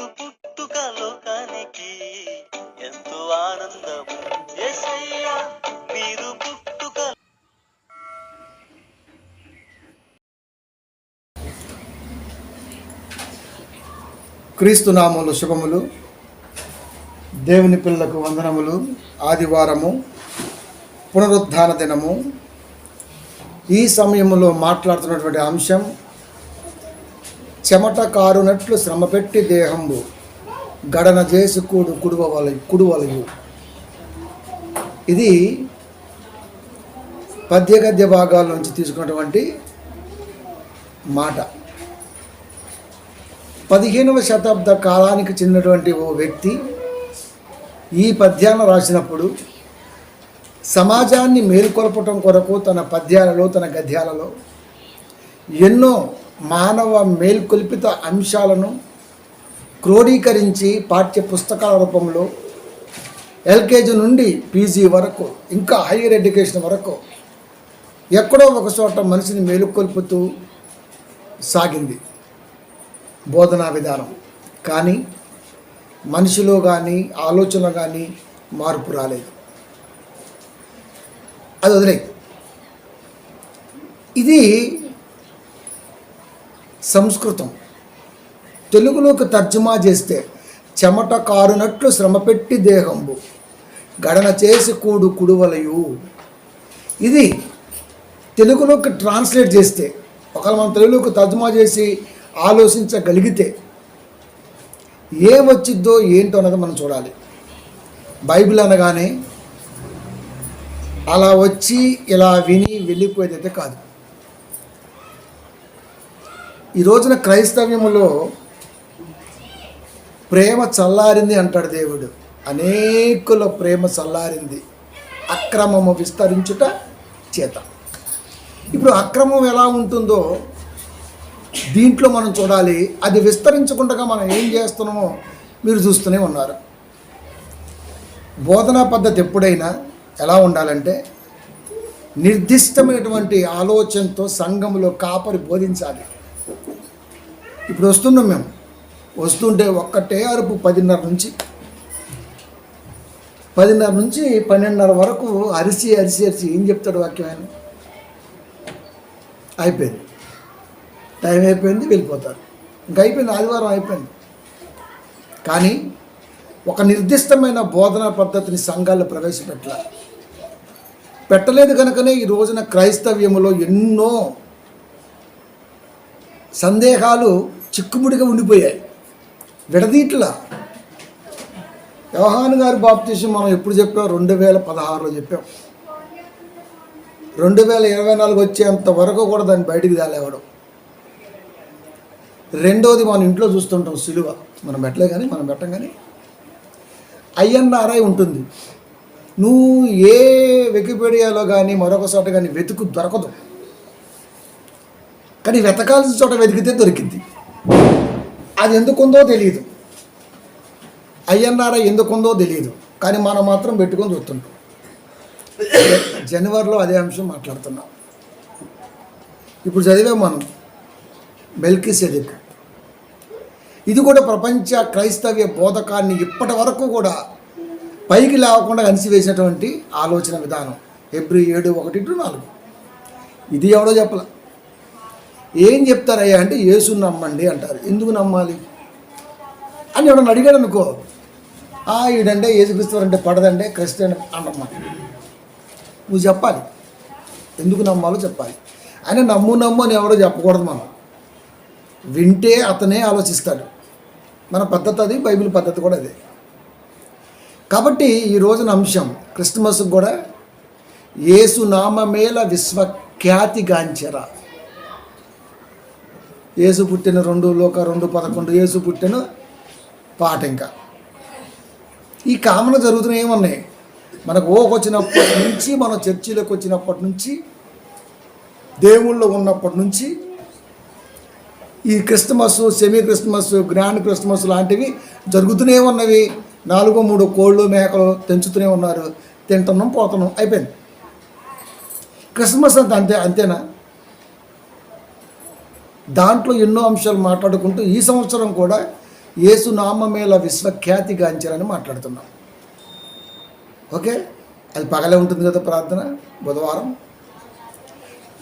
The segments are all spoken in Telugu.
మీరు పుట్టుక లోకానికి ఎంతో ఆనందం. యేసయ్యా మీరు పుట్టుక. క్రీస్తు నామములు శుభములు. దేవుని పిల్లలకు వందనములు. ఆదివారము, పునరుద్ధాన దినము. ఈ సమయంలో మాట్లాడుతున్నటువంటి అంశం చెమట కారునట్లు శ్రమపెట్టి దేహంబు గడన చేసి కుడువలయు. ఇది పద్య గద్య భాగాల నుంచి తీసుకున్నటువంటి మాట. 15వ శతాబ్ద కాలానికి చెందినటువంటి ఓ వ్యక్తి ఈ పద్యాన్ని రాసినప్పుడు సమాజాన్ని మేల్కొల్పటం కొరకు తన పద్యాలలో, తన గద్యాలలో ఎన్నో మానవ మేల్కొల్పిత అంశాలను క్రోడీకరించి పాఠ్య పుస్తకాల రూపంలో ఎల్కేజీ నుండి పీజీ వరకు, ఇంకా హైయర్ ఎడ్యుకేషన్ వరకు ఎక్కడో ఒక చోట మనిషిని మేలుకొల్పుతూ సాగింది బోధనా విధానం. కానీ మనిషిలో కానీ ఆలోచనలో కానీ మార్పు రాలేదు. అది వదిలే. ఇది సంస్కృతం. తెలుగులోకి తర్జుమా చేస్తే చెమట కారునట్లు శ్రమపెట్టి దేహంబు గడన చేసి కుడువలయు. ఇది తెలుగులోకి ట్రాన్స్లేట్ చేస్తే, ఒకవేళ మనం తెలుగులోకి తర్జుమా చేసి ఆలోచించగలిగితే ఏం వచ్చిద్దో ఏంటో అన్నది మనం చూడాలి. బైబిల్ అనగానే అలా వచ్చి ఇలా విని వెళ్ళిపోయేదైతే కాదు. ఈ రోజున క్రైస్తవ్యములో ప్రేమ చల్లారింది అంటాడు దేవుడు. అనేకుల ప్రేమ చల్లారింది అక్రమము విస్తరించుట చేత. ఇప్పుడు అక్రమం ఎలా ఉంటుందో దీంట్లో మనం చూడాలి. అది విస్తరించకుండా మనం ఏం చేస్తున్నామో మీరు చూస్తూనే ఉన్నారు. బోధనా పద్ధతి ఎప్పుడైనా ఎలా ఉండాలంటే నిర్దిష్టమైనటువంటి ఆలోచనతో సంఘంలో కాపరి బోధించాలి. ఇప్పుడు వస్తున్నాం మేము, వస్తుంటే ఒక్కటే అరుపు 10:30 నుంచి 12:30 వరకు అరిసి ఏం చెప్తాడు వాక్యం ఆయన? అయిపోయింది, టైం అయిపోయింది, వెళ్ళిపోతారు. ఇంకా అయిపోయింది, ఆదివారం అయిపోయింది. కానీ ఒక నిర్దిష్టమైన బోధనా పద్ధతిని సంఘాల్లో పెట్టలేదు కనుకనే ఈ రోజున క్రైస్తవ్యములో ఎన్నో సందేహాలు చిక్కుముడిగా ఉండిపోయాయి. విడదీట్లా. యోహాను గారి బాప్తిసం మనం ఎప్పుడు చెప్పాం? 2016లో చెప్పాం. 2024 వచ్చేంత వరకు కూడా దాన్ని బయటికి తేలేవడం. రెండోది మనం ఇంట్లో చూస్తుంటాం, సిలువ. మనం పెట్టం కానీ INRI ఉంటుంది. నువ్వు ఏ వికీపీడియాలో కానీ మరొక చోట కానీ దొరకదు. కానీ వెతకాల్సిన చోట వెతికితే దొరికింది. అది ఎందుకుందో తెలియదు, INRI ఎందుకుందో తెలియదు. కానీ మనం మాత్రం పెట్టుకొని చూస్తుంటాం. జనవరిలో అదే అంశం మాట్లాడుతున్నాం. ఇప్పుడు చదివాం మనం మెల్కీసెదెకు. ఇది కూడా ప్రపంచ క్రైస్తవ్య బోధకాన్ని ఇప్పటి వరకు కూడా పైకి లేవకుండా అణిసివేసినటువంటి ఆలోచన విధానం. Hebrews 7:1-4. ఇది ఎవడో చెప్పలే. ఏం చెప్తారయ్యా అంటే యేసుని నమ్మండి అంటారు. ఎందుకు నమ్మాలి అని ఎవడన్నా అడిగాడు అనుకో, ఈడంటే యేసుక్రీస్తు అంటే పడదంటే క్రిస్టియన్ అన్నమ్మా. నువ్వు చెప్పాలి, ఎందుకు నమ్మాలో చెప్పాలి. ఆయన నమ్ము అని ఎవడో చెప్పకూడదు. మనం వింటే అతనే ఆలోచిస్తాడు. మన పద్ధతి అది, బైబిల్ పద్ధతి కూడా అదే. కాబట్టి ఈ రోజున అంశం క్రిస్మస్కి కూడా యేసు నామమేల విశ్వఖ్యాతిగాంచెరా. యేసు పుట్టిన 2:11 యేసు పుట్టిన పాట. ఇంకా ఈ కామన జరుగుతున్న ఏమన్నాయి మనకు వచ్చినప్పటి నుంచి, మన చర్చిలోకి వచ్చినప్పటి నుంచి, దేవుళ్ళు ఉన్నప్పటి నుంచి ఈ Christmas, semi Christmas, grand Christmas లాంటివి జరుగుతూనే ఉన్నవి. 4-3 కోళ్ళు మేకలు తెంచుతూనే ఉన్నారు. తింటున్నాం, పోతున్నాం, అయిపోయింది. క్రిస్మస్ అంతేనా? దాంట్లో ఎన్నో అంశాలు మాట్లాడుకుంటూ ఈ సంవత్సరం కూడా యేసు నామమేల విశ్వఖ్యాతి గాంచాలని మాట్లాడుతున్నాం. ఓకే, అది పగలే ఉంటుంది కదా ప్రార్థన. బుధవారం,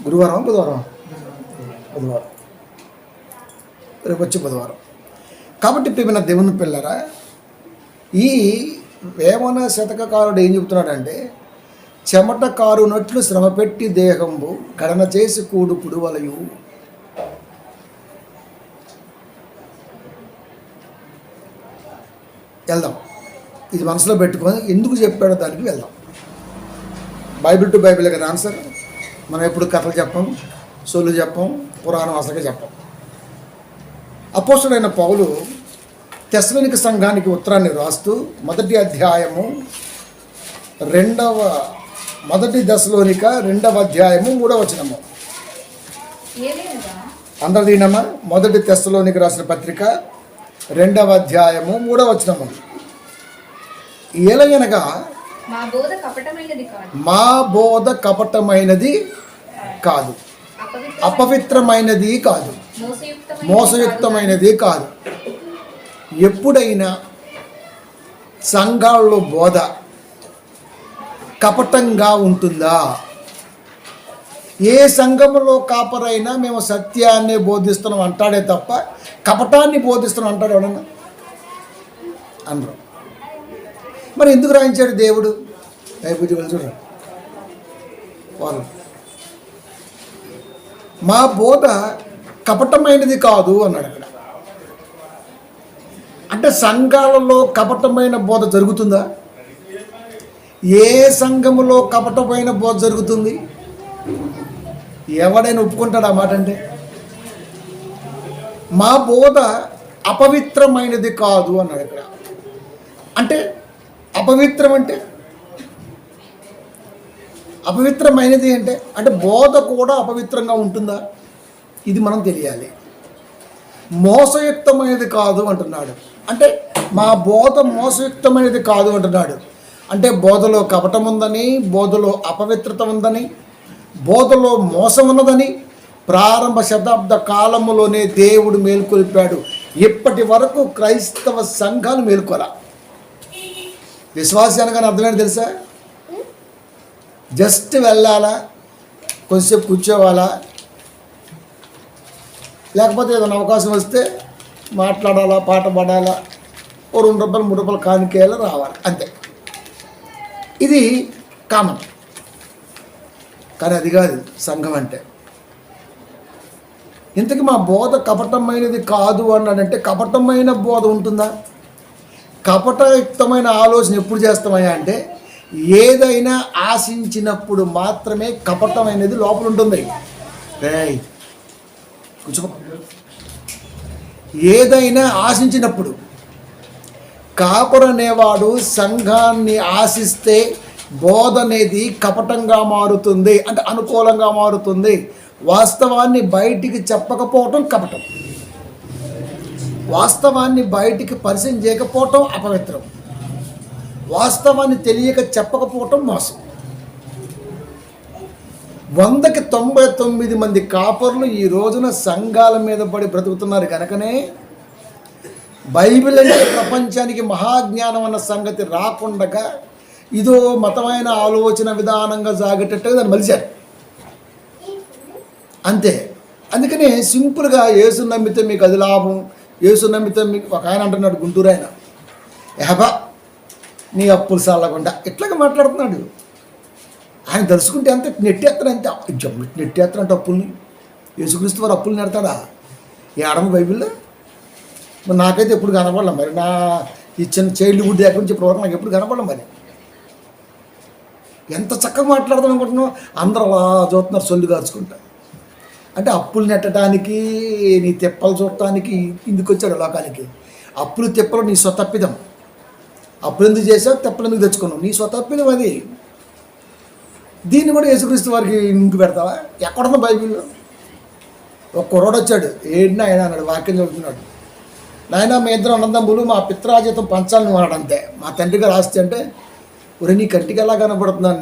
గురువారం, బుధవారం, రేపు వచ్చి బుధవారం. కాబట్టి ప్రియమైన దేవుని పిల్లరా, ఈ వేమన శతకకారుడు ఏం చెబుతున్నాడంటే, చెమట కారునట్లు శ్రమ పెట్టి దేహంబు గడన చేసి కూడు పుడువలయు. వెళ్దాం, ఇది మనసులో పెట్టుకొని ఎందుకు చెప్పాడో దానికి వెళ్దాం. బైబిల్ టు బైబిల్ కదా ఆన్సర్. మనం ఎప్పుడు కథలు చెప్పం, సొల్లు చెప్పం, పురాణం అసలుగా చెప్పం. అపోస్తుడైన పౌలు తెస్సలోనిక సంఘానికి ఉత్తరాన్ని రాస్తూ మొదటి అధ్యాయము 3వ అందరు దీనమ్మా. మొదటి తెస్సలోనిక రాసిన పత్రిక 2వ అధ్యాయము 3వ వచనము. ఏలయనగా మా బోధ కపటమైనది కాదు, అపవిత్రమైనది కాదు, మోసయుక్తమైనది కాదు. ఎప్పుడైనా సంఘాల్లో బోధ కపటంగా ఉంటుందా? ఏ సంఘంలో కాపరైనా మేము సత్యాన్ని బోధిస్తున్నాం అంటాడే తప్ప కపటాన్ని బోధిస్తున్నాం అంటాడు ఎవడన్నా? అనరు. మరి ఎందుకు రాయించాడు దేవుడు? చూడండి, వాళ్ళు మా బోధ కపటమైనది కాదు అన్నాడు అక్కడ. అంటే సంఘాలలో కపటమైన బోధ జరుగుతుందా? ఏ సంఘములో కపటమైన బోధ జరుగుతుంది? ఎవడైనా ఒప్పుకుంటాడు ఆ మాట? అంటే మా బోధ అపవిత్రమైనది కాదు అన్నాడు ఇక్కడ. అంటే అపవిత్రం అంటే అపవిత్రమైనది అంటే బోధ కూడా అపవిత్రంగా ఉంటుందా? ఇది మనం తెలియాలి. మోసయుక్తమైనది కాదు అంటున్నాడు. అంటే మా బోధ మోసయుక్తమైనది కాదు అంటున్నాడు. అంటే బోధలో కపటం ఉందని, బోధలో అపవిత్రత ఉందని, బోధలో మోసం ఉన్నదని ప్రారంభ శతాబ్ద కాలములోనే దేవుడు మేల్కొల్పాడు. ఇప్పటి వరకు క్రైస్తవ సంఘాలు మేల్కొలా. విశ్వాసి అనగానే అర్థమైంది తెలుసా? జస్ట్ వెళ్ళాలా, కొంచెంసేపు కూర్చోవాలా, లేకపోతే ఏదైనా అవకాశం వస్తే మాట్లాడాలా, పాట పాడాలా, ఓ 2 రూపాయలు 3 రూపాయలు కానుకేయాలా, రావాలి, అంతే. ఇది కామన్. కానీ అది కాదు సంఘం అంటే. ఇంతకీ మా బోధ కపటమైనది కాదు అన్నాడంటే కపటమైన బోధ ఉంటుందా? కపటయుక్తమైన ఆలోచన ఎప్పుడు చేస్తామయ్యా అంటే ఏదైనా ఆశించినప్పుడు మాత్రమే కపటమైనది లోపల ఉంటుంది. కూర్చో. ఏదైనా ఆశించినప్పుడు, కాపరనేవాడు సంఘాన్ని ఆశిస్తే బోధ అనేది కపటంగా మారుతుంది, అంటే అనుకూలంగా మారుతుంది. వాస్తవాన్ని బయటికి చెప్పకపోవటం కపటం, వాస్తవాన్ని బయటికి పరిచయం చేయకపోవటం అపవిత్రం, వాస్తవాన్ని తెలియక చెప్పకపోవటం మోసం. 100కి 99 మంది కాపర్లు ఈ రోజున సంఘాల మీద పడి బ్రతుకుతున్నారు. కనుకనే బైబిల్ అంటే ప్రపంచానికి మహాజ్ఞానం అన్న సంగతి రాకుండా ఇదో మతమైన ఆలోచన విధానంగా సాగేటట్టుగా దాన్ని మలిచారు అంతే. అందుకనే సింపుల్గా యేసు నమ్మితే మీకు అది లాభం, యేసు నమ్మితే మీకు, ఒక ఆయన అంటున్నాడు, గుంటూరు ఆయన, ఏహబా నీ అప్పులు సాలకుండా ఇట్లాగా మాట్లాడుతున్నాడు. ఆయన తెలుసుకుంటే అంతే నెట్టేస్తాడు, అంతే నెట్టేస్తాడు అంటే అప్పుల్ని. యేసుక్రీస్తు వారు అప్పులు నెడతాడా? ఈ ఆడమ బైబిల్లో మరి నాకైతే ఎప్పుడు కనపడలే. మరి నా ఈ చిన్న చైల్డ్హుడ్ దగ్గర నుంచి ఇప్పటివరకు నాకు ఎప్పుడు కనపడలే. మరి ఎంత చక్కగా మాట్లాడదాం అనుకుంటున్నావు? అందరూ అలా చూస్తున్నారు సొల్లు కాచుకుంటా. అంటే అప్పులు నెట్టడానికి, నీ తెప్పలు చూడటానికి ఇందుకు వచ్చాడు లోకానికి. అప్పులు తెప్పలు నీ స్వతప్పిదం. అప్పులు ఎందుకు చేసావు, తెప్పలు ఎందుకు తెచ్చుకున్నావు, నీ స్వతప్పిదం అది. దీన్ని కూడా యేసుక్రీస్తు వారికి ఇంకు పెడతావా? ఎక్కడుందో బైబిల్లో? ఒక కుర్రోడు వచ్చాడు, ఏంటి ఆయన అన్నాడు, వాక్యం చదువుతున్నాడు. నాయన మీ ఇద్దరు అన్నదమ్ములు మా పిత్రాజితం పంచాలని నువ్వు అన్నాడు. అంతే. మా తండ్రి గారు ఆస్తి అంటే, ఒరే నీ కంటికి ఎలా కనబడుతున్నాను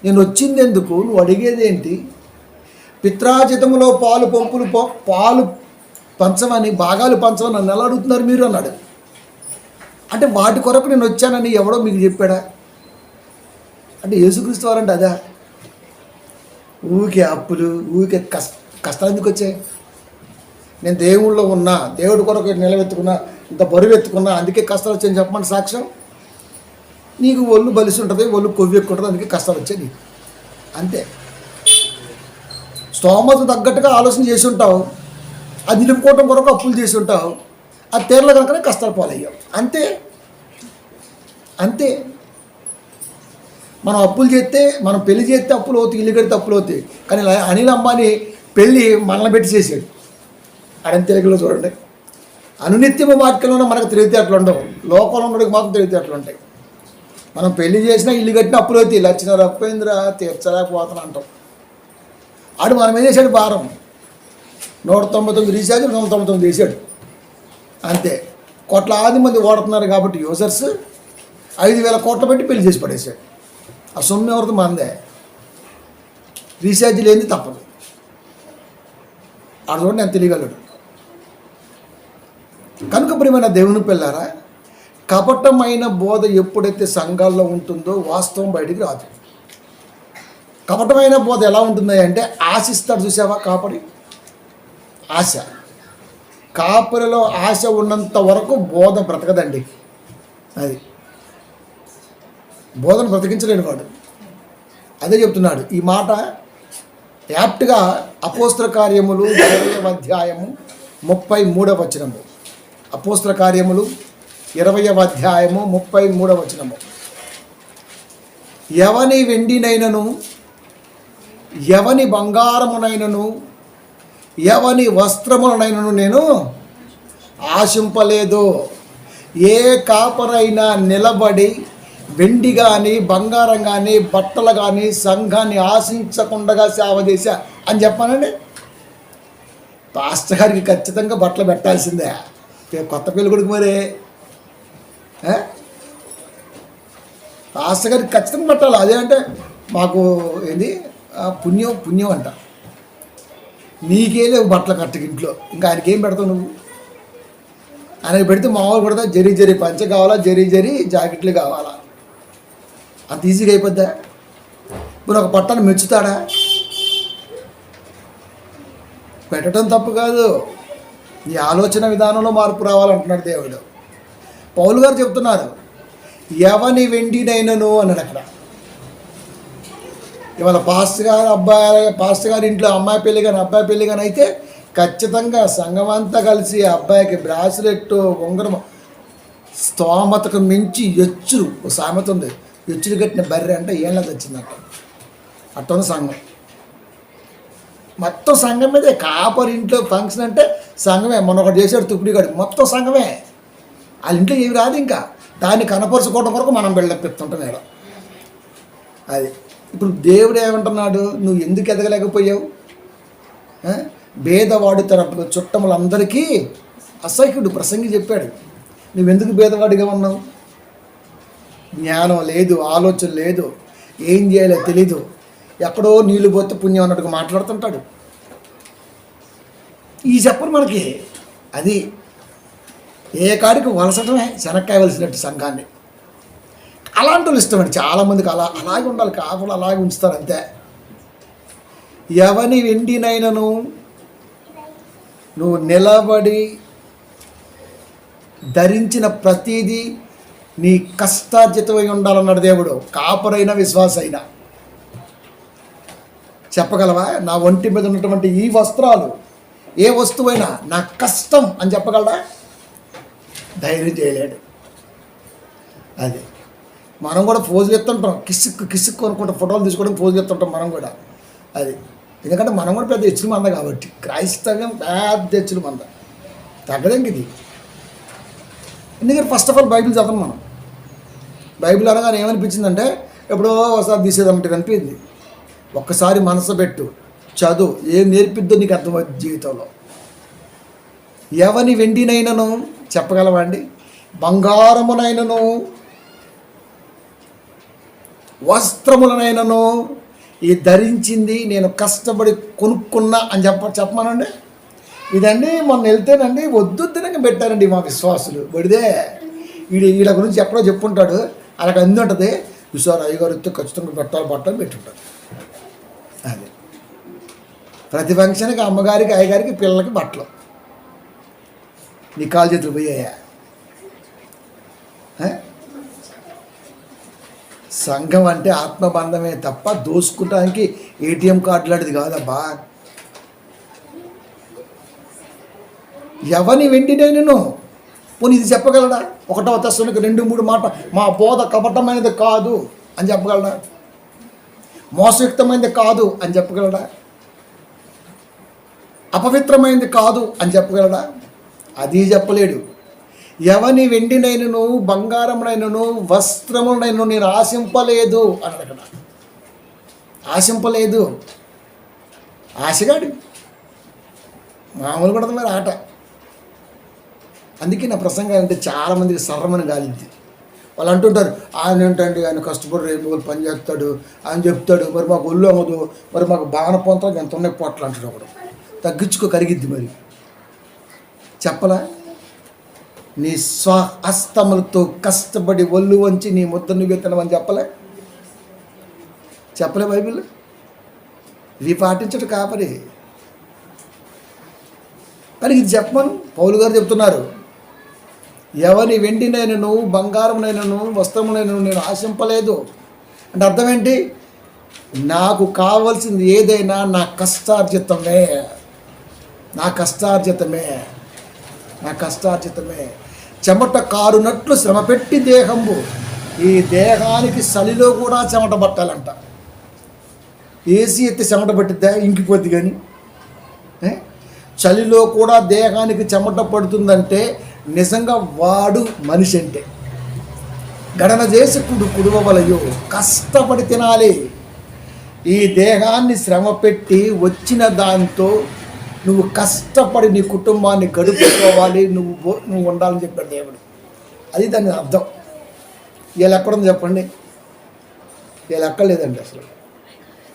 నేను వచ్చింది ఎందుకు, నువ్వు అడిగేది ఏంటి? పిత్రాజితములో పాలు పంచమని, భాగాలు పంచమని నన్ను ఎలా అడుగుతున్నారు మీరు అన్నాడు. అంటే వాటి కొరకు నేను వచ్చానని ఎవడో మీకు చెప్పాడా? అంటే యేసుక్రీస్తు వారంటే అదా? ఊరికే అప్పులు, ఊరికే కష్టాలు ఎందుకు వచ్చాయి? నేను దేవుళ్ళో ఉన్నా, దేవుడి కొరకు నిలబెత్తుకున్నా, ఇంత బరువు ఎత్తుకున్నా, అందుకే కష్టాలు వచ్చాయని చెప్పమని సాక్ష్యం. నీకు ఒళ్ళు బలిసి ఉంటుంది, ఒళ్ళు కొవ్వు ఎక్కువ ఉంటుంది, అందుకే కష్టాలు వచ్చాయి నీకు, అంతే. స్తోమత తగ్గట్టుగా ఆలోచన చేసి ఉంటావు, అది నిలుపుకోవటం కొరకు అప్పులు చేసి ఉంటావు, అది తీరల కనుకనే కష్టాలు పాలయ్యావు, అంతే అంతే. మనం అప్పులు చేస్తే, మనం పెళ్లి చేస్తే అప్పులు అవుతాయి, ఇల్లు కడితే అప్పులు అవుతాయి. కానీ అనిల్ అంబానీ పెళ్ళి మనల్ని పెట్టి చేసాడు. ఆయన తెలుగులో చూడండి, అనునిత్యము వాక్యంలోనే మనకు తెలివితేటలు ఉండవు, లోకంలో ఉన్నడికి మాత్రం తెలివితేటలు ఉంటాయి. మనం పెళ్లి చేసినా, ఇల్లు కట్టినా అప్పులు అవుతాయి. లక్షన్నర అప్పైందిరా, తీర్చలేకపోతాను అంటాం. ఆడు మనం ఏం చేశాడు? భారం 199 రీఛార్జ్ 199 చేశాడు, అంతే. కోట్లాది మంది వాడుతున్నారు కాబట్టి యూజర్స్ 5,000 కోట్లు పెట్టి పెళ్లి చేసి పడేశాడు. ఆ సొమ్ము ఎవరిది? మందే. రీఛార్జ్ లేనిది తప్పదు. ఆడు చూడండి నేను తెలియగలడు. కనుక ప్రియమైన దేవుని పిల్లారా, కపటమైన బోధ ఎప్పుడైతే సంఘాల్లో ఉంటుందో వాస్తవం బయటికి రాదు. కపటమైన బోధ ఎలా ఉంటుంది అంటే, ఆశిస్తాడు చూసావా కాపరి, ఆశ. కాపరిలో ఆశ ఉన్నంత వరకు బోధ బ్రతకదండి. అది బోధన బ్రతికించలేని వాడు. అదే చెప్తున్నాడు ఈ మాట యాప్ట్గా అపోస్తల కార్యములు 20వ అధ్యాయము 33వ వచనము. అపోస్తల కార్యములు 20వ అధ్యాయము 33వ వచనము. ఎవని వెండినైనను, ఎవని బంగారమునైనను, ఎవని వస్త్రములనైనను నేను ఆశింపలేదు. ఏ కాపరైనా నిలబడి వెండి కానీ, బంగారం కానీ, బట్టలు కానీ సంఘాన్ని ఆశించకుండా సేవ చేశా అని చెప్పానండి. పాస్టర్ గారికి ఖచ్చితంగా బట్టలు పెట్టాల్సిందే, కొత్త పెళ్ళి కొడుకు మరి. పాస్టర్ గారికి ఖచ్చితంగా పెట్టాలి. అదేంటే మాకు ఏంది పుణ్యం అంట. నీకే లేవు బట్టలు కట్టకి ఇంట్లో, ఇంకా ఆయనకి ఏం పెడతావు నువ్వు? ఆయనకి పెడితే మామూలు పెడతా, జరీ పంచ కావాలా, జరీ జాకెట్లు కావాలా, అంత ఈజీగా అయిపోద్దా? ఇప్పుడు ఒక పట్టాన్ని మెచ్చుతాడా? పెట్టడం తప్పు కాదు, నీ ఆలోచన విధానంలో మార్పు రావాలంటున్నాడు దేవుడు. పౌలు గారు చెప్తున్నారు, ఎవని వెండినైనను అన్నాడు అక్కడ. ఇవాళ పాస్టర్ గారి ఇంట్లో అమ్మాయి పెళ్ళి కానీ, అబ్బాయి పెళ్ళి కానీ అయితే ఖచ్చితంగా సంఘం అంతా కలిసి అబ్బాయికి బ్రాస్లెట్, ఉంగరం, స్తోమతకు మించి ఎచ్చులు. ఒక సామెత ఉంది, ఎచ్చులు కట్టిన బర్రె అంటే ఏళ్ళకి వచ్చిందంట. అట్టను సంఘం మొత్తం సంఘం మీదే. కాపరి ఇంట్లో ఫంక్షన్ అంటే సంఘమే. మొన్న ఒకటి చేశాడు తుక్కుడిగాడు, మొత్తం సంఘమే. వాళ్ళ ఇంట్లో ఏమి రాదు. ఇంకా దాన్ని కనపరుచుకోవడం కొరకు మనం బిల్డప్ మేడం. అది ఇప్పుడు దేవుడు ఏమంటున్నాడు, నువ్వు ఎందుకు ఎదగలేకపోయావు? భేదవాడు తన చుట్టములందరికీ అసహ్యుడు. ప్రసంగి చెప్పాడు, నువ్వెందుకు భేదవాడిగా ఉన్నావు? జ్ఞానం లేదు, ఆలోచన లేదు, ఏం చేయాలో తెలీదు, ఎక్కడో నీళ్ళు పోతే పుణ్యం అన్నట్టుగా మాట్లాడుతుంటాడు. ఈ చెప్పరు మనకి. అది ఏ కాడికి వలసటమే శనక్కాయ వలసినట్టు సంఘాన్ని. అలాంటి వాళ్ళు ఇష్టమండి చాలామందికి. అలాగే ఉండాలి, కాకుండా అలాగే ఉంచుతారు అంతే. ఎవని వెండినైనను నువ్వు నిలబడి ధరించిన ప్రతిదీ నీ కష్టార్జితమై ఉండాలన్నాడు దేవుడు. కాపరైన విశ్వాస అయినా చెప్పగలవా? నా ఒంటి మీద ఉన్నటువంటి ఈ వస్త్రాలు, ఏ వస్తువైనా నా కష్టం అని చెప్పగలరా? ధైర్యం చేయలేడు. అది మనం కూడా పోజులు ఎత్తుంటాం, కిసుక్కు అనుకుంటాం, ఫోటోలు తీసుకోవడం పోజులు ఎత్తుంటాం మనం కూడా. అది ఎందుకంటే మనం కూడా పెద్ద హెచ్చులు మంద కాబట్టి. క్రైస్తవ్యం పెద్ద హెచ్చులు మంద, తగ్గదండి ఇది. ఎందుకంటే ఫస్ట్ ఆఫ్ ఆల్ బైబిల్ చదవం మనం. బైబిల్ అనగానే ఏమనిపించిందంటే ఎప్పుడో ఒకసారి తీసేదన్నట్టు అనిపించింది. ఒక్కసారి మనసు పెట్టు, చదువు, ఏం నేర్పిద్దో నీకు అర్థమవుతుంది జీవితంలో. ఎవని వెండినైనను చెప్పగలవా అండి? బంగారమునైనను, వస్త్రములనైనను ఈ ధరించింది నేను కష్టపడి కొనుక్కున్నా అని చెప్పమనండి. ఇదండి మొన్న వెళ్తేనండి వద్దుద్దనంగా పెట్టారండి మా విశ్వాసులు బడిదే. వీళ్ళ గురించి ఎక్కడో చెప్పుంటాడు, అలాగ అంది ఉంటుంది. విశ్వారు అయ్యగారు వస్తే ఖచ్చితంగా పెట్టాలి బట్టలు పెట్టుంటారు. అది ప్రతి ఫంక్షన్కి అమ్మగారికి అయ్యగారికి పిల్లలకి బట్టలు. నీ కాలు చేతులు పోయాయా? సంఘం అంటే ఆత్మబంధమే తప్ప దోసుకుంటానికి ఏటీఎం కార్డు లాంటిది కాదబ్బా. ఎవరిని వెండినైనను పోనీ ఇది చెప్పగలడా? 1వ తెస్సలోనికీ 2:3 మాట, మా బోధ కపటమైనది కాదు అని చెప్పగలడా? మోసయుక్తమైనది కాదు అని చెప్పగలడా? అపవిత్రమైనది కాదు అని చెప్పగలడా? అది చెప్పలేడు. ఎవని వెండినైనను బంగారమునైనను వస్త్రములనైనను నేను ఆశింపలేదు అని అక్కడ. ఆశింపలేదు. ఆశగాడు మామూలు కూడా మరి ఆట. అందుకే నా ప్రసంగం అంటే చాలామందికి సర్రమని గాలింది. వాళ్ళు అంటుంటారు, ఆయన ఏంటండి ఆయన కష్టపడి రేపు పని చేస్తాడు, ఆయన చెప్తాడు, మరి మాకు ఒళ్ళు అమ్మదు, మరి మాకు బాగా పొంతాం ఎంత ఉన్నాయి పొట్లు అంటాడు. ఒకడు తగ్గించుకో కరిగిద్ది. మరి చెప్పలా? నీ స్వహస్తములతో కష్టపడి ఒళ్ళు వంచి నీ ముద్ద నువ్వే తినమని చెప్పలే బైబిల్? ఇవి పాటించడు కాపరి. కానీ ఇది చెప్పమను పౌలు గారు చెప్తున్నారు. ఎవని వెండినైనను బంగారమునైనను వస్త్రమునైనను నేను ఆశింపలేదు అంటే అర్థం ఏంటి? నాకు కావాల్సింది ఏదైనా నా కష్టార్జితమే. నా కష్టార్జితమే. నా కష్టార్జితమే. చెమట కారునట్లు శ్రమ పెట్టి దేహంబు. ఈ దేహానికి చలిలో కూడా చెమట పట్టాలంట. ఏసీ ఎత్తి చెమట పట్టిద్దా? ఇంకిపోద్ది. కానీ చలిలో కూడా దేహానికి చెమట పడుతుందంటే నిజంగా వాడు మనిషి అంటే. గడన చేసి కుడువవలయో కష్టపడి తినాలి. ఈ దేహాన్ని శ్రమ పెట్టి వచ్చిన దాంతో నువ్వు కష్టపడి నీ కుటుంబాన్ని గడుపుకోవాలి, నువ్వు ఉండాలని చెప్పాడు దేవుడు. అది దాని అర్థం. వీళ్ళు ఎక్కడుంది చెప్పండి? వీళ్ళు ఎక్కలేదండి అసలు.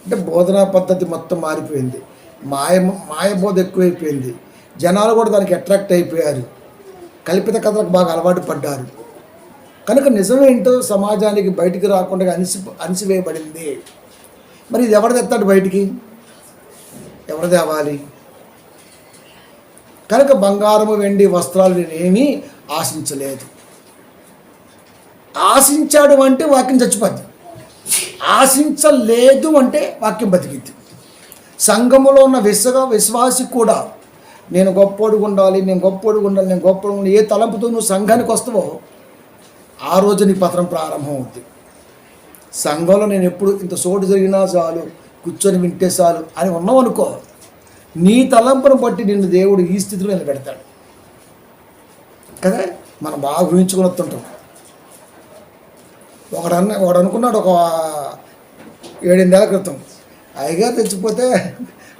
అంటే బోధనా పద్ధతి మొత్తం మారిపోయింది. మాయ బోధ ఎక్కువైపోయింది. జనాలు కూడా దానికి అట్రాక్ట్ అయిపోయారు. కల్పిత కథలకు బాగా అలవాటు పడ్డారు. కనుక నిజమేంటో సమాజానికి బయటికి రాకుండా అణిసివేయబడింది. మరి ఇది ఎవరు తెస్తాడు బయటికి? ఎవరు తేవాలి? కనుక బంగారము వెండి వస్త్రాలు నేనేమీ ఆశించలేదు. ఆశించాడు అంటే వాక్యం చచ్చిపోద్ది. ఆశించలేదు అంటే వాక్యం బతికిద్ది. సంఘములో ఉన్న విశ్వాసి కూడా నేను గొప్పోడుగా ఉండాలి, నేను గొప్పోడుగా ఉండాలి, నేను గొప్పగా ఉండాలి, ఏ తలంపుతో నువ్వు సంఘానికి వస్తావో ఆ రోజు నీ పత్రం ప్రారంభం అవుద్ది. సంఘంలో నేను ఎప్పుడు ఇంత చోటు జరిగినా చాలు, కూర్చొని వింటే చాలు అని ఉన్నావు అనుకో, నీ తలంపును బట్టి నిన్ను దేవుడు ఈ స్థితిలో నిలబెడతాడు కదా. మనం బాగా ఊహించుకుని వస్తుంటాం. ఒకడు అనుకున్నాడు ఒక 7-8 ఏళ్ల క్రితం, అయ్యగారు తెచ్చిపోతే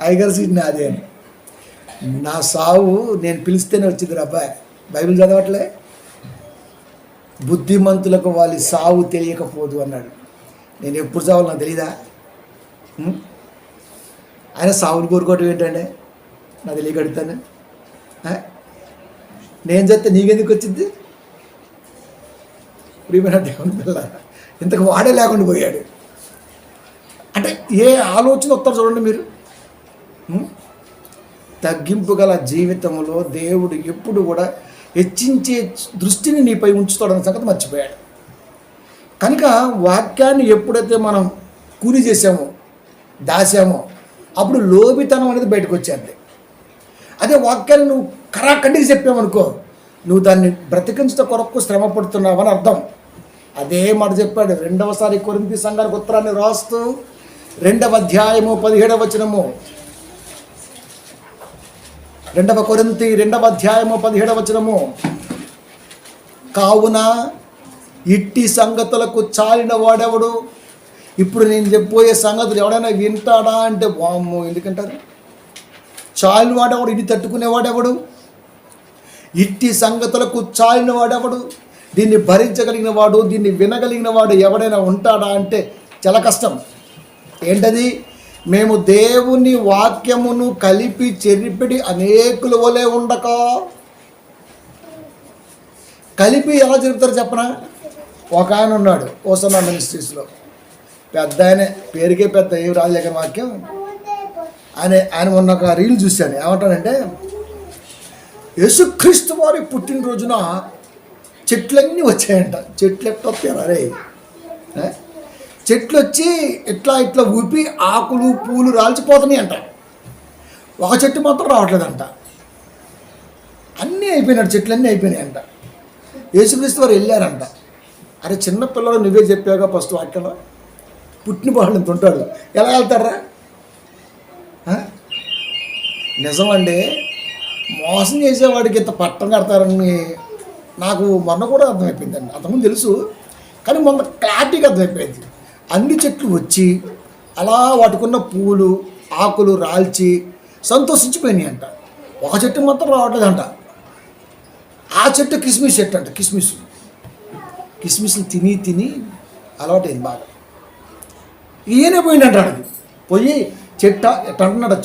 అయ్యగారు సీట్ నాదే అని. నా సావు నేను పిలిస్తేనే వచ్చింది రా అబ్బాయి. బైబిల్ చదవట్లే? బుద్ధిమంతులకు వాళ్ళ సావు తెలియకపోదు అన్నాడు. నేను ఎప్పుడు చావాలి నాకు తెలీదా? ఆయన సావులు కోరుకోవటం ఏంటంటే నాకు తెలియగడుగుతాను. నేను చెప్తే నీకెందుకు వచ్చింది? ప్రియమైన దేవుని పిల్ల, ఇంతకు వాడే లేకుండా పోయాడు. అంటే ఏ ఆలోచన వస్తారు చూడండి మీరు. తగ్గింపు గల జీవితంలో దేవుడు ఎప్పుడు కూడా హెచ్చించే దృష్టిని నీపై ఉంచుతాడన్న సంగతి మర్చిపోయాడు. కనుక వాక్యాన్ని ఎప్పుడైతే మనం కూలి చేసామో, దాసామో, అప్పుడు లోబితనం అనేది బయటకు వచ్చేది. అదే వాక్యాన్ని నువ్వు కరాకండికి చెప్పామనుకో, నువ్వు దాన్ని బ్రతికించడం కొరకు శ్రమ పడుతున్నావు అని అర్థం. అదే మాట చెప్పాడు 2వ కొరింథీ సంఘానికి ఉత్తరాన్ని రాస్తూ 2వ అధ్యాయము 17వ వచనము. 2 కొరింథీ 2వ అధ్యాయము 17వ వచనము. కావున ఇట్టి సంగతులకు చాలిన వాడెవడు? ఇప్పుడు నేను చెప్పబోయే సంగతులు ఎవడైనా వింటాడా అంటే వామ్మో ఎందుకంటారు? చాలిన వాడెవడు? ఇది తట్టుకునేవాడెవడు? ఇట్టి సంగతులకు చాలిన వాడెవడు? దీన్ని భరించగలిగిన వాడు, దీన్ని వినగలిగిన వాడు ఎవడైనా ఉంటాడా అంటే చాలా కష్టం. ఏంటది? మేము దేవుని వాక్యమును కలిపి చెరిపిడి అనేకుల వలె ఉండక. కలిపి ఎలా చెప్తారు చెప్పనా? ఒక ఆయన ఉన్నాడు ఓసన్నా మినిస్ట్రీస్లో, పెద్ద ఆయనే, పేరుకే పెద్ద, ఏం రాజలేఖన వాక్యం. ఆయన మొన్న ఒక రీల్ చూశాను. ఏమంటానంటే, యేసుక్రీస్తు వారి పుట్టినరోజున చెట్లన్నీ వచ్చాయంట. చెట్లు ఎట్లా వస్తాయి అరే? చెట్లు వచ్చి ఇట్లా ఇట్లా ఊపి ఆకులు పూలు రాల్చిపోతున్నాయి అంట. ఒక చెట్టు మాత్రం రావట్లేదంట. అన్నీ అయిపోయినాడు, చెట్లన్నీ అయిపోయినాయి అంట. యేసుక్రీస్తు వారు వెళ్ళారంట. అరే చిన్న పిల్లలు నువ్వే చెప్పావుగా ఫస్ట్ వాక్యంలో, పుట్టిన బాళ్ళని తింటాడు, ఎలా వెళ్తారా? నిజమండి, మోసం చేసేవాడికి ఇంత పట్టం కడతారని నాకు మొన్న కూడా అర్థమైపోయిందండి. అంతకుముందు తెలుసు, కానీ మొన్న క్లారిటీగా అర్థమైపోయింది. అన్ని చెట్లు వచ్చి అలా వాటికున్న పూలు ఆకులు రాల్చి సంతోషించిపోయినాయి అంట. ఒక చెట్టు మాత్రం రావట్లేదంట. ఆ చెట్టు కిస్మిస్ చెట్టు అంట. కిస్మిస్లు తిని తిని అలవాటైంది బాగా. ఈయనే పోయిందంటాడు. పోయి చెట్ట ఎట్ట అంటున్నాడు,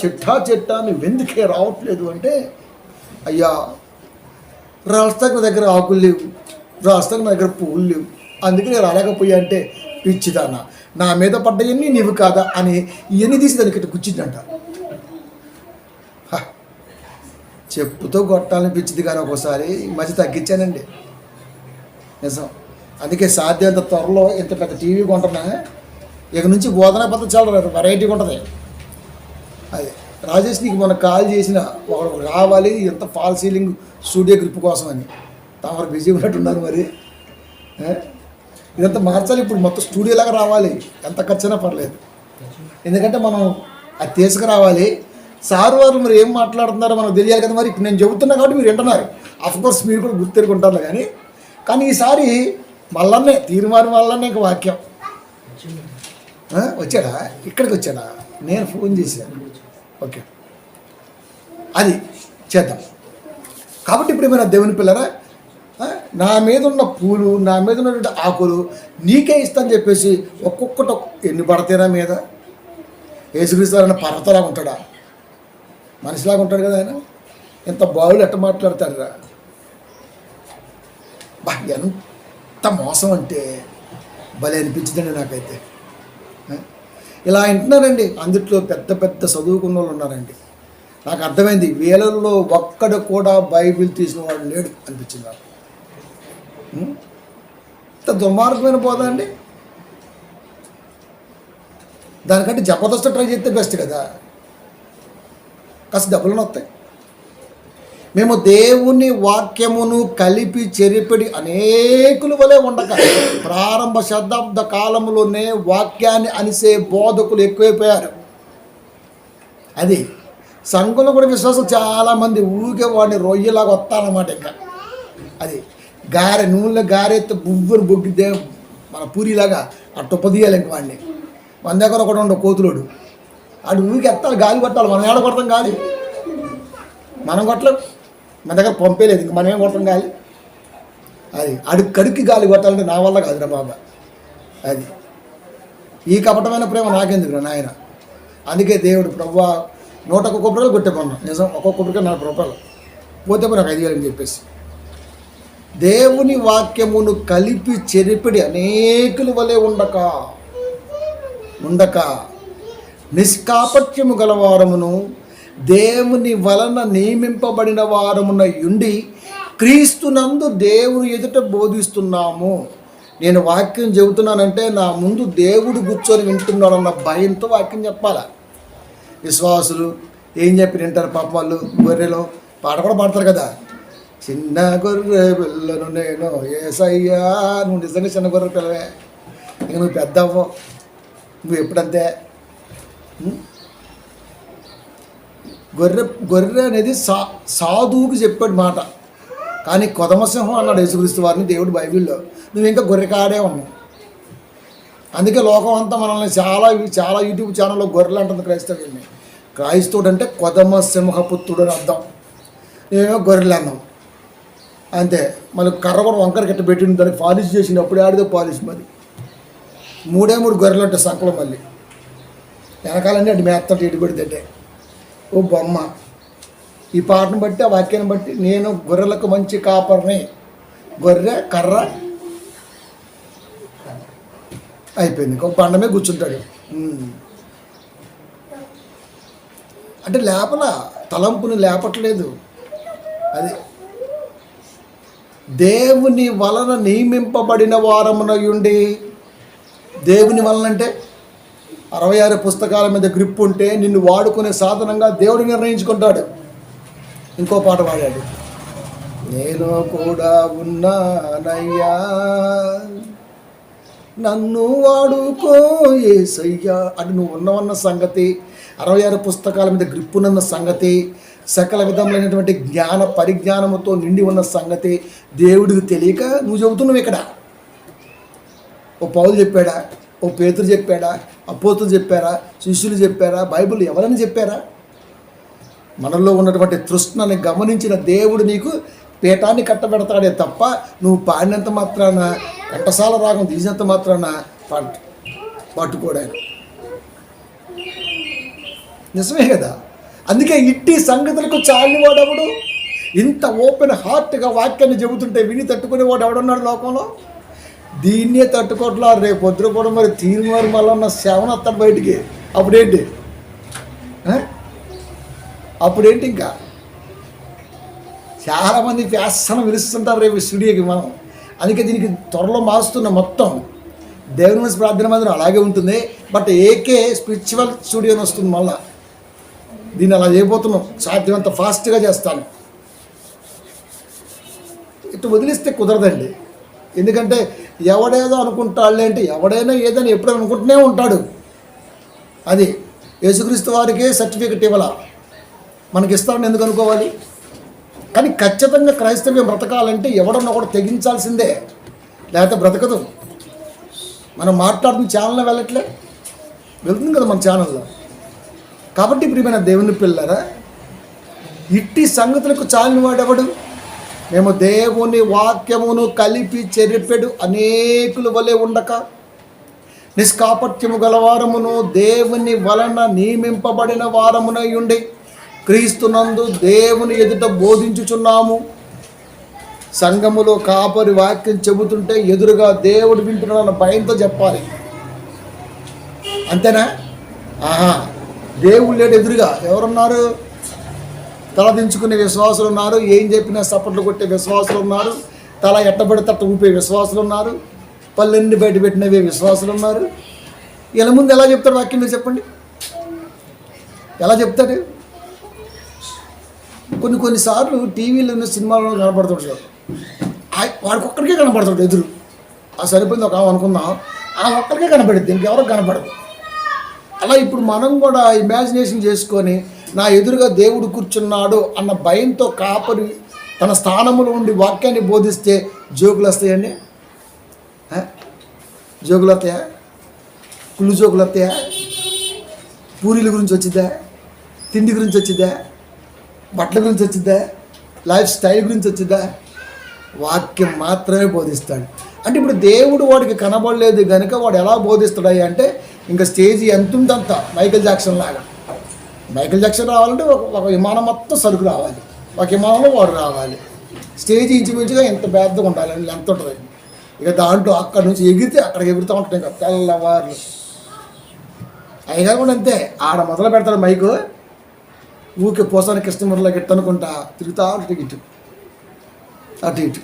చెట్టా నువ్వెందుకే రావట్లేదు అంటే, అయ్యా రాస్తాక నా దగ్గర ఆకులు లేవు, రాస్తాక నా దగ్గర పువ్వులు లేవు, అందుకే నేను రాలేకపోయా అంటే, పిచ్చిదానా నా మీద పడ్డవన్నీ నీవు కాదా అని ఇవన్నీ తీసి దానికి ఇట్లా గుచ్చిందంట. చెప్పుతో కొట్టాలనిపించింది, కానీ ఒకసారి ఈ మధ్య తగ్గించానండి నిజం. అందుకే సాధ్యంత త్వరలో ఇంత పెద్ద టీవీ కొంటున్నా, ఇక నుంచి బోధనా పద్ధతి చాలా వెరైటీగా ఉంటుంది. అది రాజేష్ నీకు మొన్న కాల్ చేసిన ఒకరు రావాలి ఎంత ఫాల్ సీలింగ్ స్టూడియో గ్రిప్ కోసం అని, తమరు బిజీ ఉన్నట్టున్నారు. మరి ఇదంతా మార్చాలి, ఇప్పుడు మొత్తం స్టూడియో లాగా రావాలి, ఎంత ఖర్చైనా పర్లేదు. ఎందుకంటే మనం అది తీసుకురావాలి. సార్ వారు మరి ఏం మాట్లాడుతున్నారో మనకు తెలియాలి కదా. మరి ఇప్పుడు నేను చెబుతున్నా కాబట్టి మీరు వింటున్నారు. అఫ్కోర్స్ మీరు కూడా గుర్తెరుగుంటారు. కానీ ఈసారి మళ్ళీ తీర్మానం వల్లనే ఇంక వాక్యం వచ్చాడా, ఇక్కడికి వచ్చాడా, నేను ఫోన్ చేశాను. ఓకే, అది చేద్దాం. కాబట్టి ఇప్పుడు ఏమైనా దేవుని పిల్లరా, నా మీద ఉన్న పూలు, నా మీద ఉన్నటువంటి ఆకులు నీకే ఇస్తాను చెప్పేసి ఒక్కొక్కటి ఎన్ని పడతారా మీద. యేసుక్రీస్తు పర్వతలాగా ఉంటాడా? మనిషిలాగా ఉంటాడు కదా ఆయన. ఎంత బావులు ఎట్ట మాట్లాడతాడురా. బా ఎంత మోసం అంటే భలే అనిపించిందండి నాకైతే. ఇలా వింటున్నారండి, అందుట్లో పెద్ద పెద్ద చదువుకున్న వాళ్ళు ఉన్నారండి. నాకు అర్థమైంది, వీళ్ళల్లో ఒక్కడు కూడా బైబిల్ తీసిన వాడు లేడు అనిపించింది నాకు. ఇంత దుర్మార్గమైన బోధ అండి. దానికంటే జబర్దస్త్ ట్రై చేస్తే బెస్ట్ కదా, కాస్త డబ్బులను వస్తాయి. మేము దేవుని వాక్యమును కలిపి చెరిపిడి అనేకుల వలె ఉండక. ప్రారంభ శతాబ్ద కాలంలోనే వాక్యాన్ని అనిసే బోధకులు ఎక్కువైపోయారు. అది సంఘంలో కూడా విశ్వాసం చాలామంది ఊరికే వాడిని రొయ్యలాగా వస్తారన్నమాట. ఇంకా అది గారె నూనెలో గారెత్తే బువ్వను బొగ్గిద్దే మన పూరిలాగా అట్ట పొదియాలి. ఇంక వాడిని మన దగ్గర ఒకటి ఉండవు కోతులోడు, ఆడు ఊరికి ఎత్తాలి, గాలి కొట్టాలి. మనం ఏడ కొడతాం గాలి, మనం కొట్టలేం, మన దగ్గర పంపేలేదు, ఇంక మనం ఏం కొడతాం గాలి. అది కడుక్కి గాలి కొట్టాలంటే నా వల్ల కాదురా బాబా. అది ఈ కపటమైన ప్రేమ నాకెందుకు నాయన. అందుకే దేవుడు ప్రభువా 101 కొబ్బరికాయలు కొట్టేమన్నా, నిజం ఒక్కొక్క కొబ్బరికాయ 40 రూపాయలు పోతే నాకు 5,000 అని చెప్పేసి. దేవుని వాక్యమును కలిపి చెరిపిడి అనేకుల వలె ఉండక నిష్కాపట్యము గలవారమును దేవుని వలన నియమింపబడిన వారమున ఉండి క్రీస్తునందు దేవుని ఎదుట బోధిస్తున్నాము. నేను వాక్యం చెబుతున్నానంటే నా ముందు దేవుడు కూర్చొని వింటున్నాడన్న భయంతో వాక్యం చెప్పాలా. విశ్వాసులు ఏం చెప్పి వింటారు పాపం. వాళ్ళు గొర్రెలో పాట కూడా పాడతారు కదా, చిన్న గొర్రె పిల్లను నేను యేసయ్యా. నువ్వు నిజంగా చిన్న గొర్రె పిల్లవే, ఇంక నువ్వు పెద్ద అవ్వవు, నువ్వు ఎప్పుడంతే. గొర్రె అనేది సాధువుకి చెప్పాడు మాట, కానీ కొదమసింహం అన్నాడు యేసుక్రీస్తు వారిని దేవుడు బైబిల్లో. నువ్వు ఇంకా గొర్రె కాడే ఉన్నావు. అందుకే లోకం అంతా మనల్ని చాలా యూట్యూబ్ ఛానల్లో గొర్రెలు అంటుంది క్రైస్తవుని. క్రైస్తవుడు అంటే కొదమసింహపుత్రుడు అని అర్థం. నేనేమో గొర్రెలు అన్నాం అంతే. మళ్ళీ కర్ర కూడా వంకర కట్ట పెట్టిన దానికి పాలిష్ చేసినప్పుడు ఆడితే పాలిష్. మరి 3 గొర్రెలు ఉంటాయి సంకలం. మళ్ళీ వెనకాలన్నీ అటు మేస్తాడు, ఇటు కొడితే ఓ బొమ్మ. ఈ పాటను బట్టి, ఆ వాక్యాన్ని బట్టి, నేను గొర్రెలకు మంచి కాపరిని, గొర్రె కర్ర అయిపోయింది, ఒక బండమే కూర్చుంటాడు. అంటే లేపల, తలంపుని లేపట్లేదు. అది దేవుని వలన నియమింపబడిన వారమునయుండి. దేవుని వలన అంటే 66 పుస్తకాల మీద గ్రిప్ ఉంటే నిన్ను వాడుకునే సాధనంగా దేవుడు నిర్ణయించుకుంటాడు. ఇంకో పాట పాడాడు, నేను కూడా ఉన్నానయ్యా నన్ను వాడుకో యేసయ్యా. అంటే నువ్వు ఉన్నవన్న సంగతి, 66 పుస్తకాల మీద గ్రిప్పునున్న సంగతి, సకల విధములైనటువంటి జ్ఞాన పరిజ్ఞానముతో నిండి ఉన్న సంగతి దేవుడికి తెలియక నువ్వు చెబుతున్నావు. ఇక్కడ ఓ పౌలు చెప్పాడా, ఓ పేతురు చెప్పాడా, అపోస్తులు చెప్పారా, శిష్యులు చెప్పారా, బైబిల్ ఎవరైనా చెప్పారా? మనలో ఉన్నటువంటి తృష్ణని గమనించిన దేవుడు నీకు పీఠాన్ని కట్టబెడతాడే తప్ప నువ్వు పాడినంత మాత్రాన, కంఠసాల రాగం తీసినంత మాత్రాన పట్టుకోడాను. నిజమే కదా. అందుకే ఇట్టి సంగతులకు చాలినవాడెవడు? ఇంత ఓపెన్ హార్ట్గా వాక్యాన్ని చెబుతుంటే విని తట్టుకునేవాడు ఎవడున్నాడు లోకంలో? దీన్నే తట్టుకోవట్లా. రేపు పొద్దున కూడా మరి తీరుమారు మళ్ళీ ఉన్న శవన వస్తాడు బయటికి. అప్పుడేంటి ఇంకా చాలామంది వ్యాసనం విలుస్తుంటారు రేపు స్టూడియోకి మనం. అందుకే దీనికి త్వరలో మారుస్తున్న మొత్తం దేవుని ప్రార్థన మందిరం అలాగే ఉంటుంది. బట్ ఏకే స్పిరిచువల్ స్టూడియో అని వస్తుంది. మళ్ళీ దీన్ని అలా చేయబోతున్నాం. సాధ్యమంత ఫాస్ట్గా చేస్తాను. ఇటు వదిలిస్తే కుదరదండి. ఎందుకంటే ఎవడేదో అనుకుంటాడులే అంటే ఎవడైనా ఏదైనా ఎప్పుడైనా అనుకుంటూనే ఉంటాడు. అది యేసుక్రీస్తు వారికే సర్టిఫికెట్ ఇవ్వాల, మనకి ఇస్తారని ఎందుకు అనుకోవాలి? కానీ ఖచ్చితంగా క్రైస్తవ్యం బ్రతకాలంటే ఎవడన్నా కూడా తెగించాల్సిందే, లేకపోతే బ్రతకదు. మనం మాట్లాడుతున్న ఛానల్లో వెళ్ళట్లే, వెళ్తుంది కదా మన ఛానల్లో. కాబట్టి ప్రియమైన దేవుని పిల్లరా, ఇట్టి సంగతులకు చాలిన వాడెవడు? మేము దేవుని వాక్యమును కలిపి చెరిపెడు అనేకుల వలె ఉండక నిష్కాపట్యము గలవారమును దేవుని వలన నియమింపబడిన వారమునై ఉండి క్రీస్తునందు దేవుని ఎదుట బోధించుచున్నాము. సంఘములో కాపరి వాక్యం చెబుతుంటే ఎదురుగా దేవుడు వింటున్నాడన్న భయంతో చెప్పాలి. అంతేనా? దేవుడు లేడు ఎదురుగా. ఎవరున్నారు? తలదించుకునే విశ్వాసులు ఉన్నారు, ఏం చెప్పినా సపట్లు కొట్టే విశ్వాసులు ఉన్నారు, తల ఎట్టబడి తట్ట ఊపే విశ్వాసులు ఉన్నారు, పల్లెన్ని బయట పెట్టినవే విశ్వాసులు ఉన్నారు. ఇలా ముందు ఎలా చెప్తాడు వాక్యం? మీరు చెప్పండి, ఎలా చెప్తాడు? కొన్నిసార్లు టీవీలో సినిమాలో కనపడుతుంటాడు, వాడికి ఒక్కడికే కనపడుతుంది ఎదురు. ఆ సరిపోయింది ఒక అనుకుందాం, ఆ ఒక్కడికే కనపడుద్ది, ఇంకెవరికి కనపడదు. అలా ఇప్పుడు మనం కూడా ఇమాజినేషన్ చేసుకొని నా ఎదురుగా దేవుడు కూర్చున్నాడు అన్న భయంతో కాపరి తన స్థానంలో ఉండి వాక్యాన్ని బోధిస్తే జోకులు వస్తాయండి. జోకులు వస్తాయా? కుళ్ళు జోకులు వస్తాయా? పూరీల గురించి వచ్చిద్దా? తిండి గురించి వచ్చిద్దా? బట్టల గురించి వచ్చిద్దా? లైఫ్ స్టైల్ గురించి వచ్చిద్దా? వాక్యం మాత్రమే బోధిస్తాడు. అంటే ఇప్పుడు దేవుడు వాడికి కనబడలేదు కనుక వాడు ఎలా బోధిస్తాడు అంటే ఇంకా స్టేజ్ ఎంత ఉందంత మైకేల్ జాక్సన్ లాగా. మైకేల్ జాక్సన్ రావాలంటే ఒక విమానం మొత్తం సరుకు రావాలి, ఒక విమానంలో వాడు రావాలి. స్టేజ్ ఇంచుమించుగా ఎంత పెద్దగా ఉండాలండి, ఎంత ఉంటుంది. ఇక దాంట్లో అక్కడి నుంచి ఎగిరితే అక్కడికి ఎగురుతూ ఉంటాయి ఇంకా తెల్లవారు. అయినా కూడా అంతే, ఆడ మొదలు పెడతాడు మైకు, ఊరికే పోసాని కృష్ణమూర్తిలోకి ఎట్టు అనుకుంటా తిరుగుతూ ఉంటుంది ఇటు అటు ఇటు.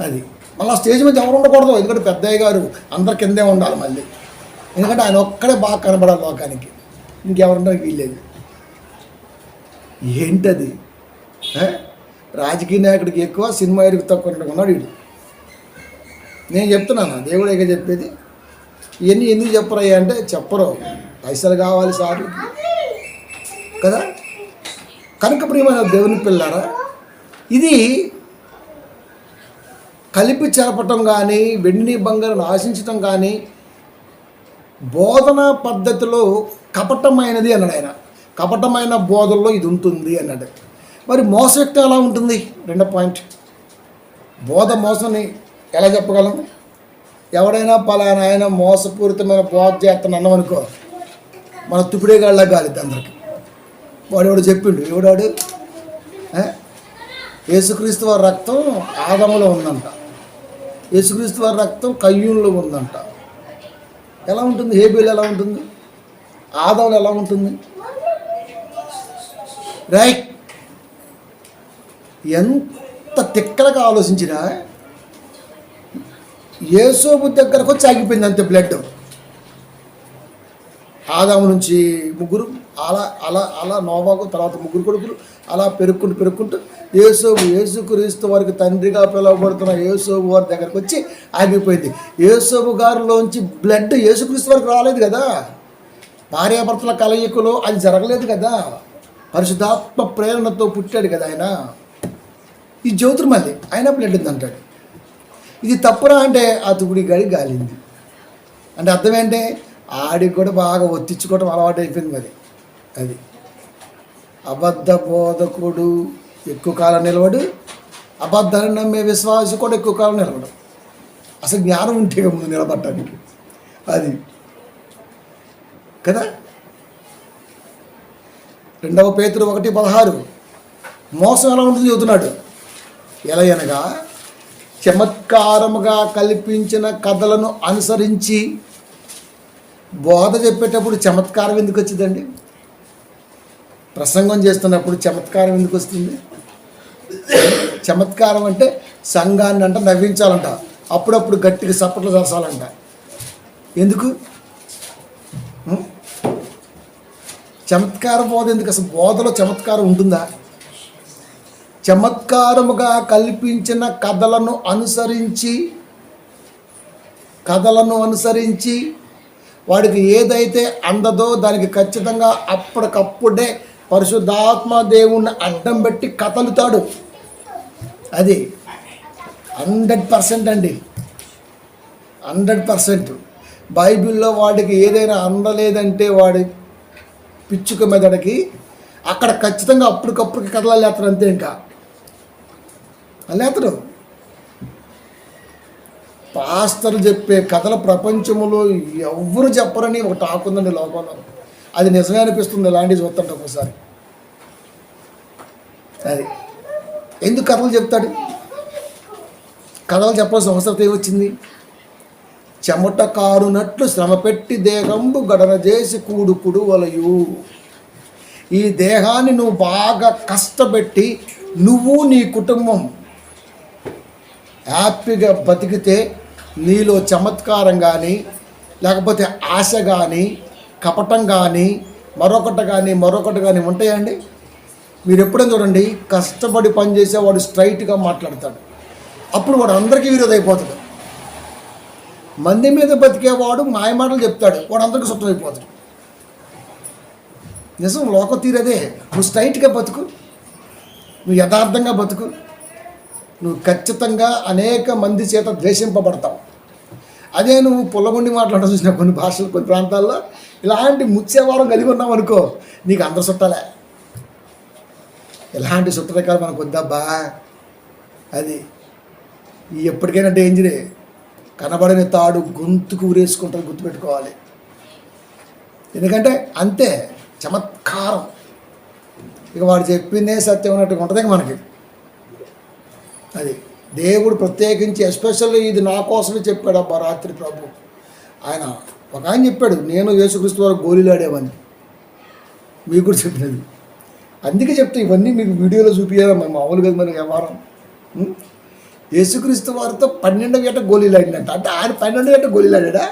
అది మళ్ళీ స్టేజ్ మీద ఎవరు ఉండకూడదు, ఎందుకంటే పెద్దయ్య గారు అందరి కిందే ఉండాలి మళ్ళీ. ఎందుకంటే ఆయన ఒక్కడే బాగా కనబడాలి లోకానికి, ఇంకెవరుండడానికి వీల్లేదు. ఏంటది? రాజకీయ నాయకుడికి ఎక్కువ, సినిమా ఎరుకు తక్కువ ఉన్నాడు వీడు. నేను చెప్తున్నాను, దేవుడు ఇక చెప్పేది. ఇవన్నీ ఎందుకు చెప్పరయ్యా అంటే చెప్పరు, పైసలు కావాలి సార్ కదా. కనుక ప్రియమైన దేవుని పిల్లారా, ఇది కలిపి చెరపటం కానీ వెండి బంగారం ఆశించటం కానీ బోధన పద్ధతిలో కపటమైనది అన్నాడు ఆయన. కపటమైన బోధనలో ఇది ఉంటుంది అన్నాడు. మరి మోసయుక్తం ఎలా ఉంటుంది? రెండో పాయింట్, బోధ మోసని ఎలా చెప్పగలం? ఎవడైనా పలానా ఆయన మోసపూరితమైన బోధ చేస్తాను అన్నామనుకో, మన తుపిడే గాళ్ళ గాలిద్ది అందరికి. వాడు చెప్పిండు, ఎవడాడు? యేసుక్రీస్తు వారి రక్తం ఆదములో ఉందంట, యేసుక్రీస్తు వారి రక్తం కయ్యూన్లో ఉందంట. ఎలా ఉంటుంది? హేబేలు ఎలా ఉంటుంది? ఆదాములు ఎలా ఉంటుంది? రైట్. ఎంత తిక్కలుగా ఆలోచించినా యేసోబు దగ్గరకు వచ్చి ఆగిపోయింది అంతే బ్లడ్. ఆదాము నుంచి ముగ్గురు, అలా అలా అలా నోవాకు, తర్వాత ముగ్గురు కొడుకులు, అలా పెరుక్కుంటూ యేసుక్రీస్తు వారికి తండ్రిగా పిలువబడుతున్న యేసోబు వారి దగ్గరకు వచ్చి ఆగిపోయింది. యేసోబు గారిలోంచి బ్లడ్ యేసుక్రీస్తు వారికి రాలేదు కదా, భార్యాభర్తల కలయికలో అది జరగలేదు కదా, పరిశుద్ధాత్మ ప్రేరణతో పుట్టాడు కదా ఆయన. ఈ జ్యోతులు మళ్ళీ ఆయన బ్లడ్ ఉంది అంటాడు. ఇది తప్పురా అంటే ఆ తుగుడి గడి గాలింది అంటే అర్థం ఏంటి? ఆడికి కూడా బాగా ఒత్తించుకోవడం అలవాటు అయిపోయింది. మరి అది అబద్ధ బోధకుడు ఎక్కువ కాలం నిలవడు, అబద్ధాన్ని నమ్మే విశ్వాసి కూడా ఎక్కువ కాలం నిలవడు. అసలు జ్ఞానం ఉంటే ముందు నిలబడటానికి అది కదా. 2 పేతురు 1:16 మోసం ఎలా ఉంటుంది చెబుతున్నాడు. ఎలా అనగా చమత్కారముగా కల్పించిన కథలను అనుసరించి. బోధ చెప్పేటప్పుడు చమత్కారం ఎందుకు వచ్చిందండి? ప్రసంగం చేస్తున్నప్పుడు చమత్కారం ఎందుకు వస్తుంది? చమత్కారం అంటే సంఘాన్ని అంట నవ్వించాలంట, అప్పుడప్పుడు గట్టిగా సప్పట్లు జరసాలంట. ఎందుకు చమత్కార బోధ? ఎందుకు అసలు బోధలో చమత్కారం ఉంటుందా? చమత్కారముగా కల్పించిన కథలను అనుసరించి వాడికి ఏదైతే అందదో దానికి ఖచ్చితంగా అప్పటికప్పుడే పరిశుద్ధాత్మ దేవుణ్ణి అడ్డం పెట్టి కథలుతాడు. అది 100% అండి, 100%. బైబిల్లో వాడికి ఏదైనా అందలేదంటే వాడి పిచ్చుక మెదడికి అక్కడ ఖచ్చితంగా అప్పటికప్పటికి కథలు లేస్తారు అంతే. ఇంకా లేతరు. పాస్టర్లు చెప్పే కథల ప్రపంచంలో ఎవరు చెప్పరని ఒక టాక్ ఉందండి లోకంలో. అది నిజమే అనిపిస్తుంది ఇలాంటివి చూస్తుంటే ఒకసారి. అది ఎందుకు కథలు చెప్తాడు? కథలు చెప్పాల్సిన అవసరం ఏమొచ్చింది? చెమట కారునట్లు శ్రమ పెట్టి దేహంబు గడన చేసి కూడు వలయు. ఈ దేహాన్ని నువ్వు బాగా కష్టపెట్టి నువ్వు నీ కుటుంబం హ్యాపీగా బతికితే నీలో చమత్కారం కానీ, లేకపోతే ఆశ కానీ, కపటం కానీ, మరొకటి కానీ ఉంటాయండి? మీరు ఎప్పుడైనా చూడండి, కష్టపడి పనిచేసేవాడు స్ట్రైట్గా మాట్లాడతాడు, అప్పుడు వాడు అందరికీ విరోధైపోతాడు. మంది మీద బతికేవాడు మాయమాటలు చెప్తాడు, వాడు అందరికీ సుట్టమైపోతాడు. నిజం, లోక తీరదే. నువ్వు స్ట్రైట్గా బతుకు, నువ్వు యథార్థంగా బతుకు, నువ్వు ఖచ్చితంగా అనేక మంది చేత ద్వేషింపబడతావు. అదే నువ్వు పొల్లగొండి మాట్లాడడం చూసిన కొన్ని భాషలు, కొన్ని ప్రాంతాల్లో ఇలాంటి ముత్యవారం కలిగి ఉన్నావు అనుకో, నీకు అందరు చుట్టాలే. ఇలాంటి చుట్టరికాలు మనకు వద్దబ్బా. అది ఎప్పటికైనా డేంజరే. కనబడని తాడు గొంతుకు ఊరేసుకుంటారు, గుర్తుపెట్టుకోవాలి. ఎందుకంటే అంతే చమత్కారం. ఇక వాడు చెప్పిందే సత్యం అన్నట్టుగా ఉంటుంది మనకి. అది దేవుడు ప్రత్యేకించి ఎస్పెషల్లీ ఇది నా కోసమే చెప్పాడు అబ్బా రాత్రి ప్రభు. ఒక ఆయన చెప్పాడు, నేను యేసుక్రీస్తు వారు గోలీలాడేవని. మీకు కూడా చెప్పినది. అందుకే చెప్తే ఇవన్నీ మీకు వీడియోలో చూపించాలి. మామూలుగా మరి వ్యవహారం. యేసుక్రీస్తు వారితో 12 గంట గోలీలాడినట్ట. అంటే ఆయన 12 గంట గోలీలాడా?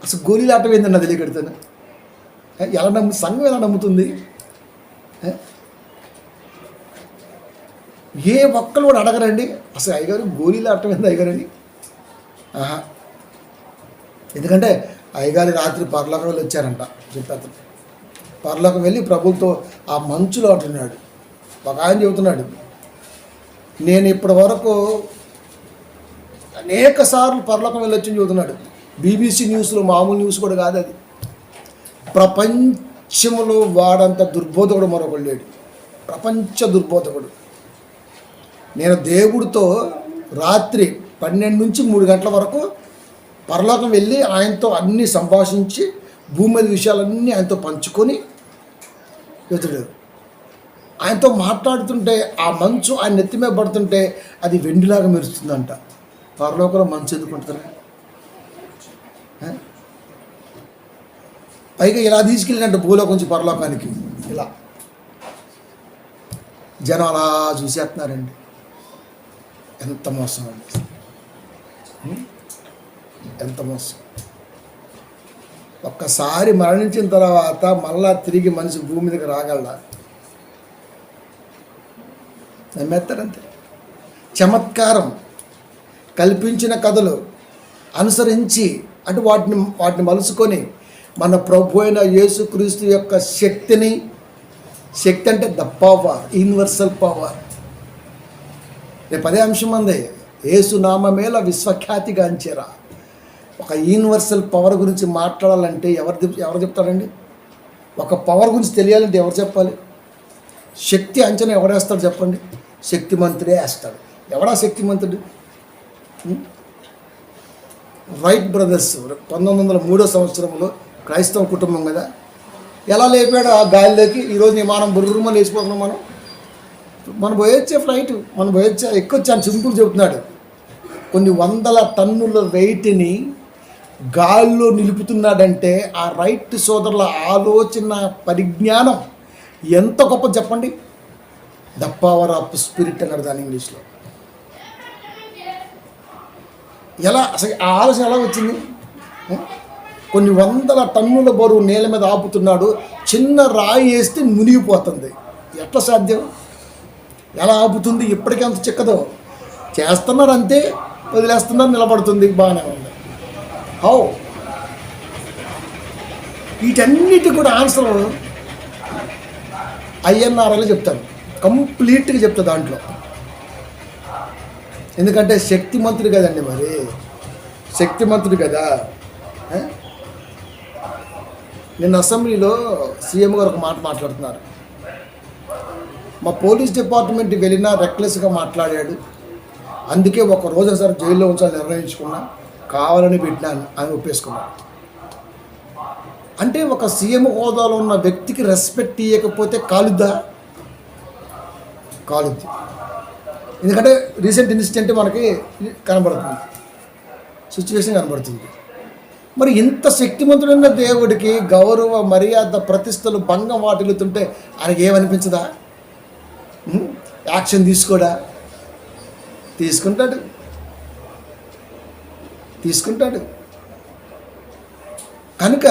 అసలు గోలీలాటం ఏంటన్నా తెలియకడతాను. ఎలా సంఘం ఎలా నమ్ముతుంది? ఏ ఒక్కరు కూడా అడగరండి అసలు అయ్యగారు గోళీలు ఆడటం ఏంది అయ్యగారని. ఎందుకంటే అయ్యగారి రాత్రి పరలోకం వెళ్ళి వచ్చారంట. చెప్పారు పరలోకం వెళ్ళి ప్రభుత్వం ఆ మంచులో అంటున్నాడు. ఒక ఆయన చెబుతున్నాడు, నేను ఇప్పటి వరకు అనేక సార్లు పరలోకం వెళ్ళొచ్చని చెబుతున్నాడు. బీబీసీ న్యూస్లో, మామూలు న్యూస్ కూడా కాదు అది. ప్రపంచంలో వాడంత దుర్బోధకుడు మరొకడు లేడు. ప్రపంచ దుర్బోధకుడు. నేను దేవుడితో రాత్రి 12 నుంచి 3 గంటల వరకు పరలోకం వెళ్ళి ఆయనతో అన్నీ సంభాషించి భూమి మీద విషయాలన్నీ ఆయనతో పంచుకొని ఇతడు ఆయనతో మాట్లాడుతుంటే ఆ మంచు ఆయన నెత్తి మీద పడుతుంటే అది వెండిలాగా మెరుస్తుందంట. పరలోకంలో మంచు ఎందుకు ఉంటుంది? పైగా ఇలా తీసుకెళ్ళినట్టు భూలోకం నుంచి పరలోకానికి ఇలా జనం అలా చూసేస్తున్నారండి. ఎంత మోసం అండి, ఎంత మోసం. ఒక్కసారి మరణించిన తర్వాత మళ్ళా తిరిగి మనిషి భూమి మీదకి రాగలరా? నమ్మేస్తారంతే. చమత్కారం కల్పించిన కథలు అనుసరించి అంటే వాటిని మలుసుకొని మన ప్రభు అయిన యేసుక్రీస్తు యొక్క శక్తి అంటే ద పవర్, యూనివర్సల్ పవర్. రేపు అదే అంశం అంది, యేసు నామమేల విశ్వఖ్యాతిగాంచేరా. ఒక యూనివర్సల్ పవర్ గురించి మాట్లాడాలంటే ఎవరు చెప్తారండి? ఒక పవర్ గురించి తెలియాలంటే ఎవరు చెప్పాలి? శక్తి అంచనా ఎవరేస్తాడు చెప్పండి? శక్తిమంతుడే వేస్తాడు. ఎవడా శక్తిమంతుడు? రైట్ బ్రదర్స్ 1903 సంవత్సరంలో క్రైస్తవ కుటుంబం కదా, ఎలా లేపాడు ఆ గాలిలోకి. ఈరోజు విమానం బుర్రుమని లేచిపోతున్నాం. మనం పోయొచ్చే ఫ్లైట్, మనం పోయొచ్చే ఎక్కొచ్చి అని సింపుల్ చెబుతున్నాడు. కొన్ని వందల టన్నుల వెయిట్ని గాల్లో నిలుపుతున్నాడంటే ఆ రైట్ సోదరుల ఆలోచన పరిజ్ఞానం ఎంత గొప్ప చెప్పండి. ద పవర్ ఆఫ్ స్పిరిట్ అన్నాడు దాని ఇంగ్లీష్లో. ఎలా అసలు ఆ ఆలోచన ఎలా వచ్చింది? కొన్ని వందల టన్నుల బరువు నేల మీద ఆపుతున్నాడు, చిన్న రాయి వేస్తే మునిగిపోతుంది. ఎట్లా సాధ్యం? ఎలా ఆపుతుంది? ఇప్పటికీ అంత చిక్కదో. చేస్తున్నారు అంతే, వదిలేస్తున్నారు, నిలబడుతుంది, బాగానే ఉంది. హౌ? వీటన్నిటి కూడా ఆన్సర్ ఐఎన్ఆర్ఐలో చెప్తాను, కంప్లీట్గా చెప్తా దాంట్లో. ఎందుకంటే శక్తిమంతుడు కదండి, మరి శక్తిమంతుడు కదా. నిన్న అసెంబ్లీలో సీఎం గారు ఒక మాట మాట్లాడుతున్నారు. మా పోలీస్ డిపార్ట్మెంట్కి వెళ్ళినా రెక్లెస్గా మాట్లాడాడు, అందుకే ఒక రోజు సార్ జైల్లో ఉంచాలని నిర్ణయించుకున్నా, కావాలని పెట్టినాను అని ఒప్పేసుకున్నాను. అంటే ఒక సీఎం హోదాలో ఉన్న వ్యక్తికి రెస్పెక్ట్ ఇవ్వకపోతే కాలుద్దా? కాలుద్ది. ఎందుకంటే రీసెంట్ ఇన్సిడెంట్ మనకి కనబడుతుంది, సిచ్యువేషన్ కనబడుతుంది. మరి ఇంత శక్తిమంతుడైన దేవుడికి గౌరవ మర్యాద ప్రతిష్టలు భంగం వాటిల్లుతుంటే ఆయనకి ఏమనిపించదా? యాక్షన్ తీసుకోడా? తీసుకుంటాడు. కనుక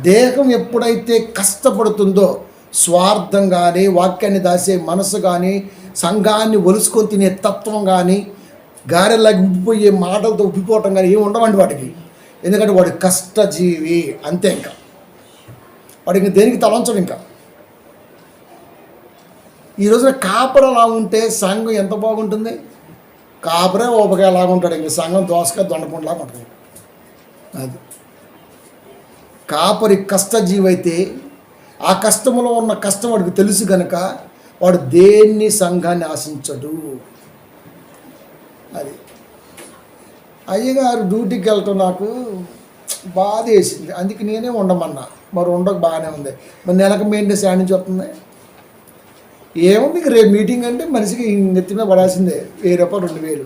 దేహం ఎప్పుడైతే కష్టపడుతుందో, స్వార్థం కానీ, వాక్యాన్ని దాసే మనసు కానీ, సంఘాన్ని ఒలుసుకొని తినే తత్వం కానీ, గారెలాగా ఉబ్బిపోయే మాటలతో ఉబ్బిపోవటం కానీ ఏమి ఉండవండి వాటికి. ఎందుకంటే వాడు కష్టజీవి అంతే. ఇంకా వాడికి దేనికి తలంచడు. ఇంకా ఈ రోజున కాపరి అలా ఉంటే సంఘం ఎంత బాగుంటుంది? కాపరే ఓపకాయ లాగా ఉంటాడు, ఇంక సంఘం దోసకాయ దొండపండులాగా ఉంటుంది. అది కాపరి కష్టజీవి అయితే ఆ కష్టంలో ఉన్న కష్టం వాడికి తెలుసు కనుక వాడు దేన్ని సంఘాన్ని ఆశించడు. అది అయ్యగారు డ్యూటీకి వెళ్ళటం నాకు బాధ వేసింది, అందుకే నేనే ఉండమన్నా. మరి ఉండక బాగానే ఉంది, మరి నెలకు మెయింటెనెన్స్ యాడ్ నుంచి వస్తుంది. ఏముంది ఇక రేపు మీటింగ్ అంటే మనిషికి నెత్తి మీద పడాల్సిందే, 1000 రూపాయలు 2000.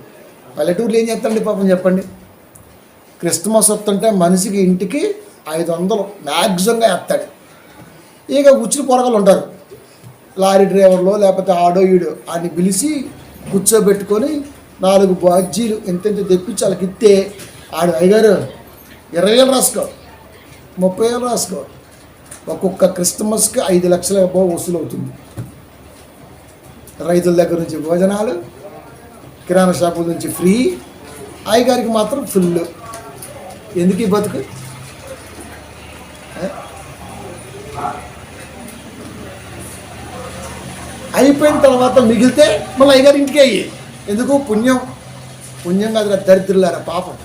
పల్లెటూరులో ఏం చేస్తాండి పాపం చెప్పండి? క్రిస్మస్ వస్తుంటే మనిషికి ఇంటికి 500 మ్యాక్సిమంగా వేస్తాడు. ఇక ఉచ్చులు పొరగలు ఉంటారు, లారీ డ్రైవర్లో లేకపోతే ఆడో ఈడో, ఆయన్ని పిలిచి కూర్చోబెట్టుకొని 4 బాజీలు ఎంతెంత తెప్పించి వాళ్ళకి ఇస్తే ఆడు అయ్యగారు 20,000 రాసుకో, 30,000 రాసుకో. ఒక్కొక్క క్రిస్మస్కి 5 లక్షల వసూలు అవుతుంది. రైతుల దగ్గర నుంచి భోజనాలు, కిరాణా షాపుల నుంచి ఫ్రీ, అయ్యగారికి మాత్రం ఫుల్. ఎందుకు ఈ బతుకు? అయిపోయిన తర్వాత మిగిలితే మళ్ళీ అయ్యగారి ఇంటికి అయ్యి ఎందుకు? పుణ్యం కాదు, దరిద్రులారా పాపం.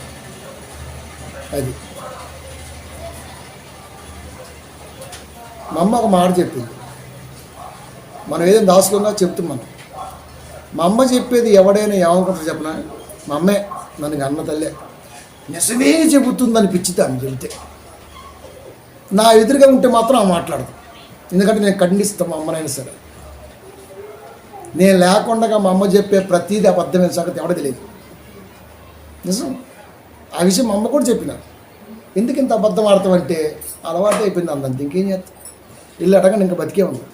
అది మా అమ్మ ఒక మాట చెప్పింది, మనం ఏదైనా దాచుకున్నా చెప్తున్నాం. మా అమ్మ చెప్పేది ఎవడైనా ఏమనుకుంటారు చెప్పనా? మా అమ్మే నన్ను అన్న తల్లే నిజమే చెబుతుందని పిచ్చితే ఆమె చెబితే. నా ఎదురుగా ఉంటే మాత్రం ఆమె మాట్లాడదు. ఎందుకంటే నేను ఖండిస్తాను మా అమ్మనైనా సరే. నేను లేకుండా మా అమ్మ చెప్పే ప్రతీది అబద్ధమైన సంగతి ఎవడో తెలియదు. నిజం. ఆ విషయం మా అమ్మ కూడా చెప్పిన. ఎందుకు ఇంత అబద్ధం ఆడతామంటే అలవాటు అయిపోయింది అందంత. ఇంకేం చేస్తాం, ఇల్లు అడగండి ఇంకా బతికే ఉంది.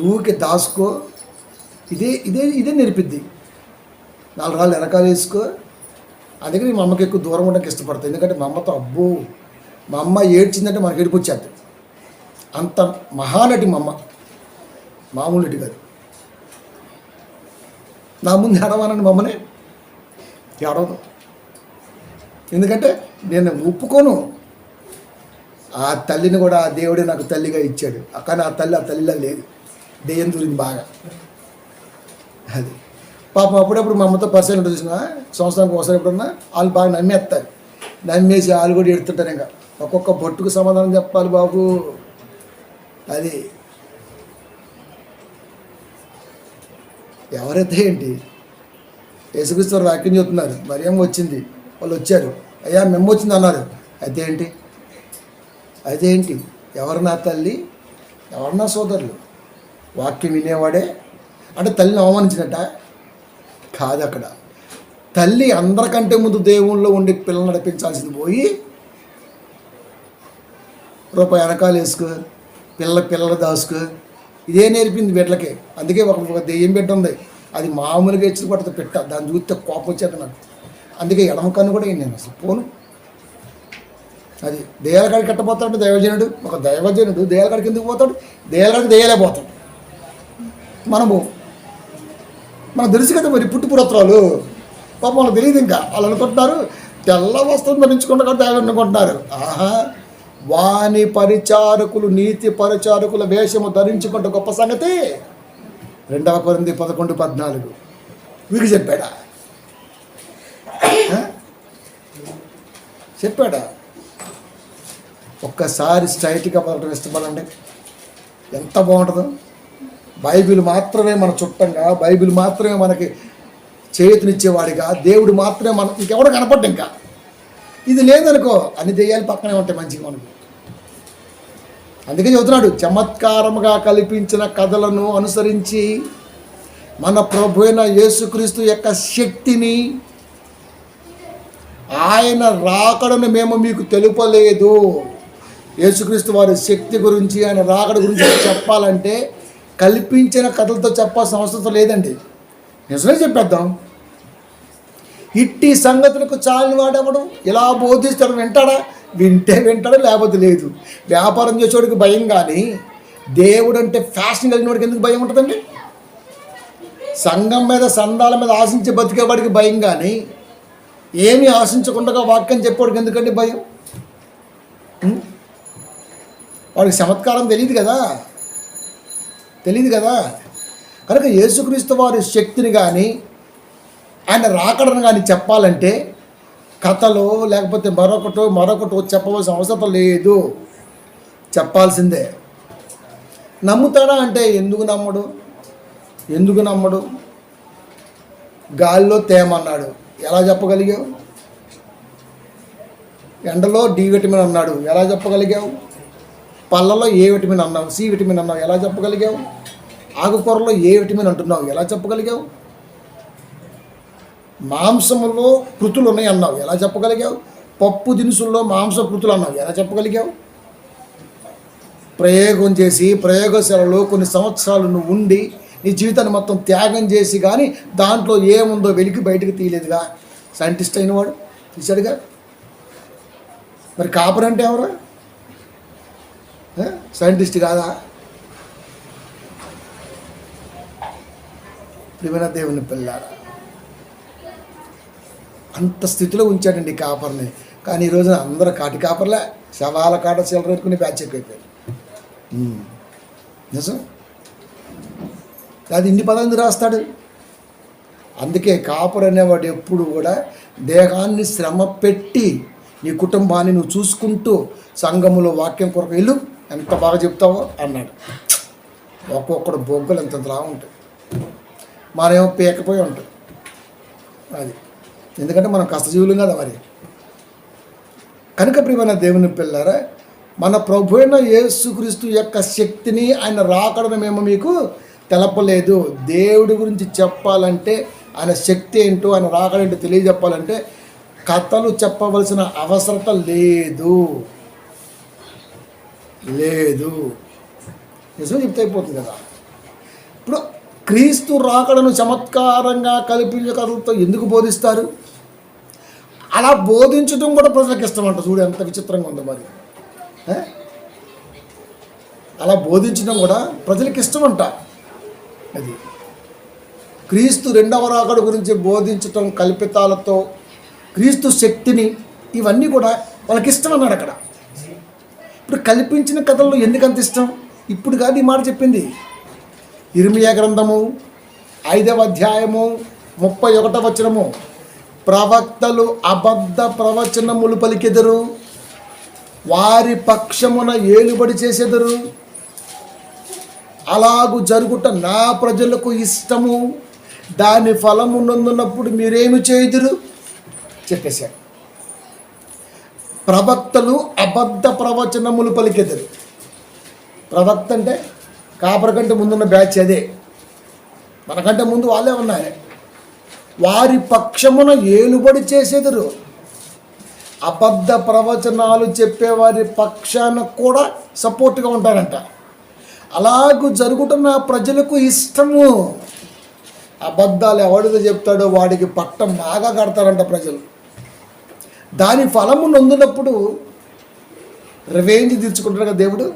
ఊరికే దాసుకో, ఇదే ఇదే ఇదే నేర్పిద్ది. 4 రాళ్ళు వెనకాల వేసుకో. అందుకని మా అమ్మకి ఎక్కువ దూరం ఉండడానికి ఇష్టపడతాయి. ఎందుకంటే మా అమ్మతో అబ్బో, మా అమ్మ ఏడ్చిందంటే మనకి ఏడుపు వచ్చేది. అంత మహానటి మా అమ్మ, మామూలు నటి కాదు. నా ముందు ఏడవాలని మా అమ్మనే ఏడవదు. ఎందుకంటే నేను ఒప్పుకోను. ఆ తల్లిని కూడా ఆ దేవుడే నాకు తల్లిగా ఇచ్చాడు. కానీ ఆ తల్లిలా లేదు, దెయ్యం దూరింది బాగా. అది పాపం అప్పుడప్పుడు మా అమ్మతో పరిచయం చూసిన సంవత్సరానికి ఒకసారి ఎప్పుడన్నా వాళ్ళు బాగా నమ్మేస్తారు. నమ్మేసి వాళ్ళు కూడా ఎడుతుంటారు. ఇంకా ఒక్కొక్క బొట్టుకు సమాధానం చెప్పాలి బాబు. అది ఎవరైతే ఏంటి, యేసుక్రీస్తు వాక్యం చెప్తున్నారు. మరియమ్మ వచ్చింది, వాళ్ళు వచ్చారు, అయ్యా మేము వచ్చింది అన్నారు. అయితే ఏంటి ఎవరు నా తల్లి, ఎవరు నా సోదరులు? వాక్యం వినేవాడే అంటే తల్లిని అవమానించినట్ట కాదు. అక్కడ తల్లి అందరికంటే ముందు దేవుళ్ళో ఉండి పిల్లలు నడిపించాల్సింది పోయి రూపాయి వెనకాల వేసుకో, పిల్లలు దాసుకో, ఇదే నేర్పింది బిడ్డలకి. అందుకే ఒక దెయ్యం బిడ్డ ఉంది, అది మామూలుగా ఇచ్చి పడుతుంది పెట్ట. దాన్ని చూస్తే కోపం వచ్చేది నాకు. అందుకే ఎడమ కన్ను కూడా నేను అసలు పోను. అది దెయ్యాల కాడికి కట్టబోతాడు దైవజనుడు. ఒక దైవజనుడు దెయ్యాల కాడికి ఎందుకు పోతాడు? దెయ్యాల కాడికి దెయ్యాలే పోతాడు. మనకు తెలుసు కదా మరి పుట్టుపురత్రాలు. పాపం వాళ్ళకి తెలియదు. ఇంకా వాళ్ళు అనుకుంటున్నారు తెల్ల వస్త్రం ధరించుకుంటా కూడా దైవం అనుకుంటున్నారు. ఆహా, వాణి పరిచారకులు నీతి పరిచారకుల వేషము ధరించుకుంటే గొప్ప సంగతి 2 కొరింథీ 11:14 వీరికి చెప్పాడా? ఒక్కసారి స్ట్రైట్గా పలకడం ఇష్టపడండి, ఎంత బాగుంటుందో. బైబిల్ మాత్రమే మన చుట్టంగా, బైబిల్ మాత్రమే మనకి చేతినిచ్చేవాడిగా, దేవుడు మాత్రమే మన ఇంకెవడో కనపడ్డా. ఇంకా ఇది లేదనుకో అన్ని దెయ్యాలు పక్కనే ఉంటాయి మంచిగా మనకు. అందుకే చెబుతున్నాడు, చమత్కారముగా కల్పించిన కథలను అనుసరించి మన ప్రభు అయిన యేసుక్రీస్తు యొక్క శక్తిని, ఆయన రాకడను మేము మీకు తెలుపలేదు. యేసుక్రీస్తు వారి శక్తి గురించి, ఆయన రాకడ గురించి చెప్పాలంటే కల్పించిన కథలతో చెప్పాల్సిన అవసరం లేదండి. నిజమే చెప్పేద్దాం. ఇట్టి సంగతులకు చాలని వాడేవాడు ఇలా బోధిస్తాడు. వింటాడా లేకపోతే లేదు. వ్యాపారం చేసేవాడికి భయం, కానీ దేవుడు అంటే ఫ్యాషన్ కలిగిన వాడికి ఎందుకు భయం ఉంటుందండి? సంఘం మీద సందాల మీద ఆశించి బతికేవాడికి భయం, కానీ ఏమీ ఆశించకుండా వాక్యం చెప్పేవాడికి ఎందుకంటే భయం? వాడికి చమత్కారం తెలియదు కదా. కనుక యేసుక్రీస్తు వారి శక్తిని కానీ ఆయన రాకడను కానీ చెప్పాలంటే కథలో లేకపోతే మరొకటో చెప్పవలసిన అవసరం లేదు, చెప్పాల్సిందే. నమ్ముతాడా అంటే ఎందుకు నమ్మడు? గాలిలో తేమన్నాడు, ఎలా చెప్పగలిగావు? ఎండలో డి విటమిన్ అన్నాడు, ఎలా చెప్పగలిగావు? పళ్ళలో ఏ విటమిన్ అన్నావు, సి విటమిన్ అన్నావు, ఎలా చెప్పగలిగావు? ఆకుకూరలో ఏ విటమిన్ అంటున్నావు, ఎలా చెప్పగలిగావు? మాంసములో కృతులు ఉన్నాయి అన్నావు, ఎలా చెప్పగలిగావు? పప్పు దినుసుల్లో మాంస కృతులు అన్నావు, ఎలా చెప్పగలిగావు? ప్రయోగం చేసి ప్రయోగశాలలో కొన్ని సంవత్సరాలు నువ్వు ఉండి నీ జీవితాన్ని మొత్తం త్యాగం చేసి కానీ దాంట్లో ఏముందో వెలికి బయటకు తీయలేదుగా. సైంటిస్ట్ అయిన వాడు తీశాడుగా. మరి కాపర్ అంటే ఎవరు? సైంటిస్ట్ కాదా? ప్రియమైన దేవుని పిల్లారా, అంత స్థితిలో ఉంచాడండి కాపర్ని. కానీ ఈ రోజున అందరూ కాటి కాపర్లే, శవాల కాట చిల్లర పెట్టుకుని బ్యాచ్ ఎక్కువైపోయారు. నిజం. అది ఇన్ని పదాలు రాస్తాడు. అందుకే కాపర్ అనేవాడు ఎప్పుడు కూడా దేహాన్ని శ్రమ పెట్టి నీ కుటుంబాన్ని నువ్వు చూసుకుంటూ సంఘములో వాక్యం కొరకు వెళ్ళు, ఎంత బాగా చెప్తావో అన్నాడు. ఒక్కొక్కడు బొగ్గలు ఎంతలా ఉంటాయి. మనమేమో పీకపోయి ఉంటుంది అది. ఎందుకంటే మనం కష్టజీవులం కదా మరి. కనుక ప్రియమైన దేవుని పిల్లారా, మన ప్రభు అయిన యేసుక్రీస్తు యొక్క శక్తిని, ఆయన రాకడను మేము మీకు తెలపలేదు. దేవుడి గురించి చెప్పాలంటే, ఆయన శక్తి ఏంటో, ఆయన రాకడేంటో తెలియజెప్పాలంటే కథలు చెప్పవలసిన అవసరత లేదు. నిజం చెప్తే అయిపోతుంది కదా. ఇప్పుడు క్రీస్తు రాకడను చమత్కారంగా కల్పించే కథలతో ఎందుకు బోధిస్తారు? అలా బోధించడం కూడా ప్రజలకు ఇష్టం అంట. చూడు ఎంత విచిత్రంగా ఉందో మరి. అలా బోధించడం కూడా ప్రజలకు ఇష్టం అంట. అది క్రీస్తు రెండవ రాకడ గురించి బోధించటం కల్పితాలతో, క్రీస్తు శక్తిని, ఇవన్నీ కూడా వాళ్ళకి ఇష్టం అన్నాడు అక్కడ. ఇప్పుడు కల్పించిన కథల్లో ఎందుకంత ఇష్టం? ఇప్పుడు కాదు ఈ మాట చెప్పింది. ఇర్మియా గ్రంథము 5వ అధ్యాయము 31వ వచనము, ప్రవక్తలు అబద్ధ ప్రవచనములు పలికెదరు, వారి పక్షమున ఏలుబడి చేసెదరు, అలాగు జరుగుట నా ప్రజలకు ఇష్టము, దాని ఫలము నందున్నప్పుడు మీరేమి చేయుదురు చెప్పేశారు. ప్రవక్తలు అబద్ధ ప్రవచనములు పలికెదరు. ప్రవక్త అంటే కాపర కంటే ముందున్న బ్యాచ్ అదే, మనకంటే ముందు వాళ్ళే ఉన్నారు. వారి పక్షమున ఏలుబడి చేసేదరు. అబద్ధ ప్రవచనాలు చెప్పేవారి పక్షాన కూడా సపోర్ట్గా ఉంటారంట. అలాగూ జరుగుతున్న ప్రజలకు ఇష్టము. అబద్ధాలు ఎవడితో చెప్తాడో వాడికి పట్టం బాగా కడతారంట ప్రజలు. దాని ఫలము నొందినప్పుడు రివెంజ్ తీర్చుకుంటారు కదా దేవుడు.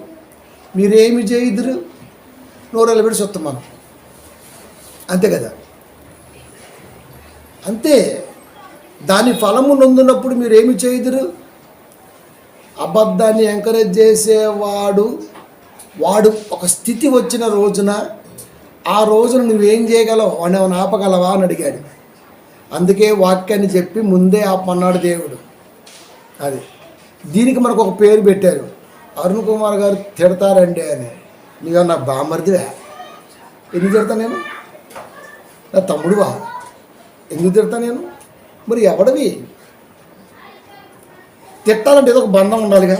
మీరేమి చేయుదురు? నోరెళ్ళ పెట్టి సొత్తు మనం, అంతే కదా. అంతే. దాని ఫలము నొందినప్పుడు మీరేమి చేయుదురు? అబద్ధాన్ని ఎంకరేజ్ చేసేవాడు వాడు ఒక స్థితి వచ్చిన రోజున, ఆ రోజున నువ్వేం చేయగలవు, వాడిని ఏమైనా ఆపగలవా అని అడిగాడు. అందుకే వాక్యాన్ని చెప్పి ముందే ఆపమన్నాడు దేవుడు. అది దీనికి మనకు ఒక పేరు పెట్టారు, అరుణ్ కుమార్ గారు తిడతారండి అని. నీవన్నా బామర్దివా? ఎందుకు తిడతా నేను? నా తమ్ముడువా? ఎందుకు తిడతా నేను? మరి ఎవడవి? తిట్టాలంటే ఏదో ఒక బంధం ఉండాలిగా.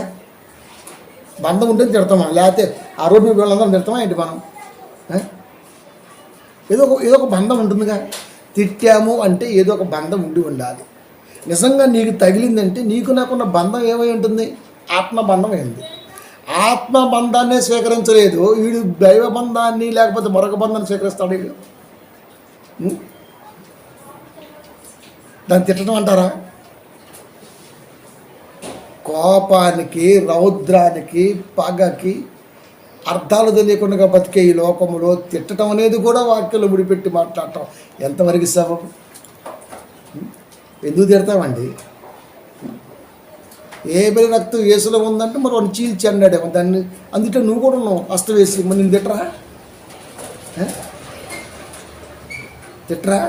బంధం ఉంటే తిడతామా? లేకపోతే ఆ రోజు నువ్వు వీళ్ళందరం తిడతామా ఏంటి మనం? ఏదో ఒక బంధం ఉంటుందిగా. తిట్టాము అంటే ఏదో ఒక బంధం ఉండాలి. నిజంగా నీకు తగిలిందంటే నీకు నాకున్న బంధం ఏమై ఉంటుంది? ఆత్మబంధం అయింది. ఆత్మబంధాన్నే స్వీకరించలేదు వీడు, దైవ బంధాన్ని లేకపోతే మరొక బంధాన్ని స్వీకరిస్తాడు వీడు. దాన్ని తిట్టడం అంటారా? కోపానికి, రౌద్రానికి, పగకి అర్థాలు తెలియకుండా బతికే ఈ లోకములో తిట్టడం అనేది కూడా వాక్యంలో ముడిపెట్టి మాట్లాడటం ఎంతవరకు సబబు? ఎందుకు తిడతామండి? ఏ బలి రక్తం యేసులో ఉందంటే మరి వాడిని చీల్చి అన్నాడేమో దాన్ని. అందుకే నువ్వు కూడా ఉన్నావు అస్త వేసి, మరి నేను తిట్టరా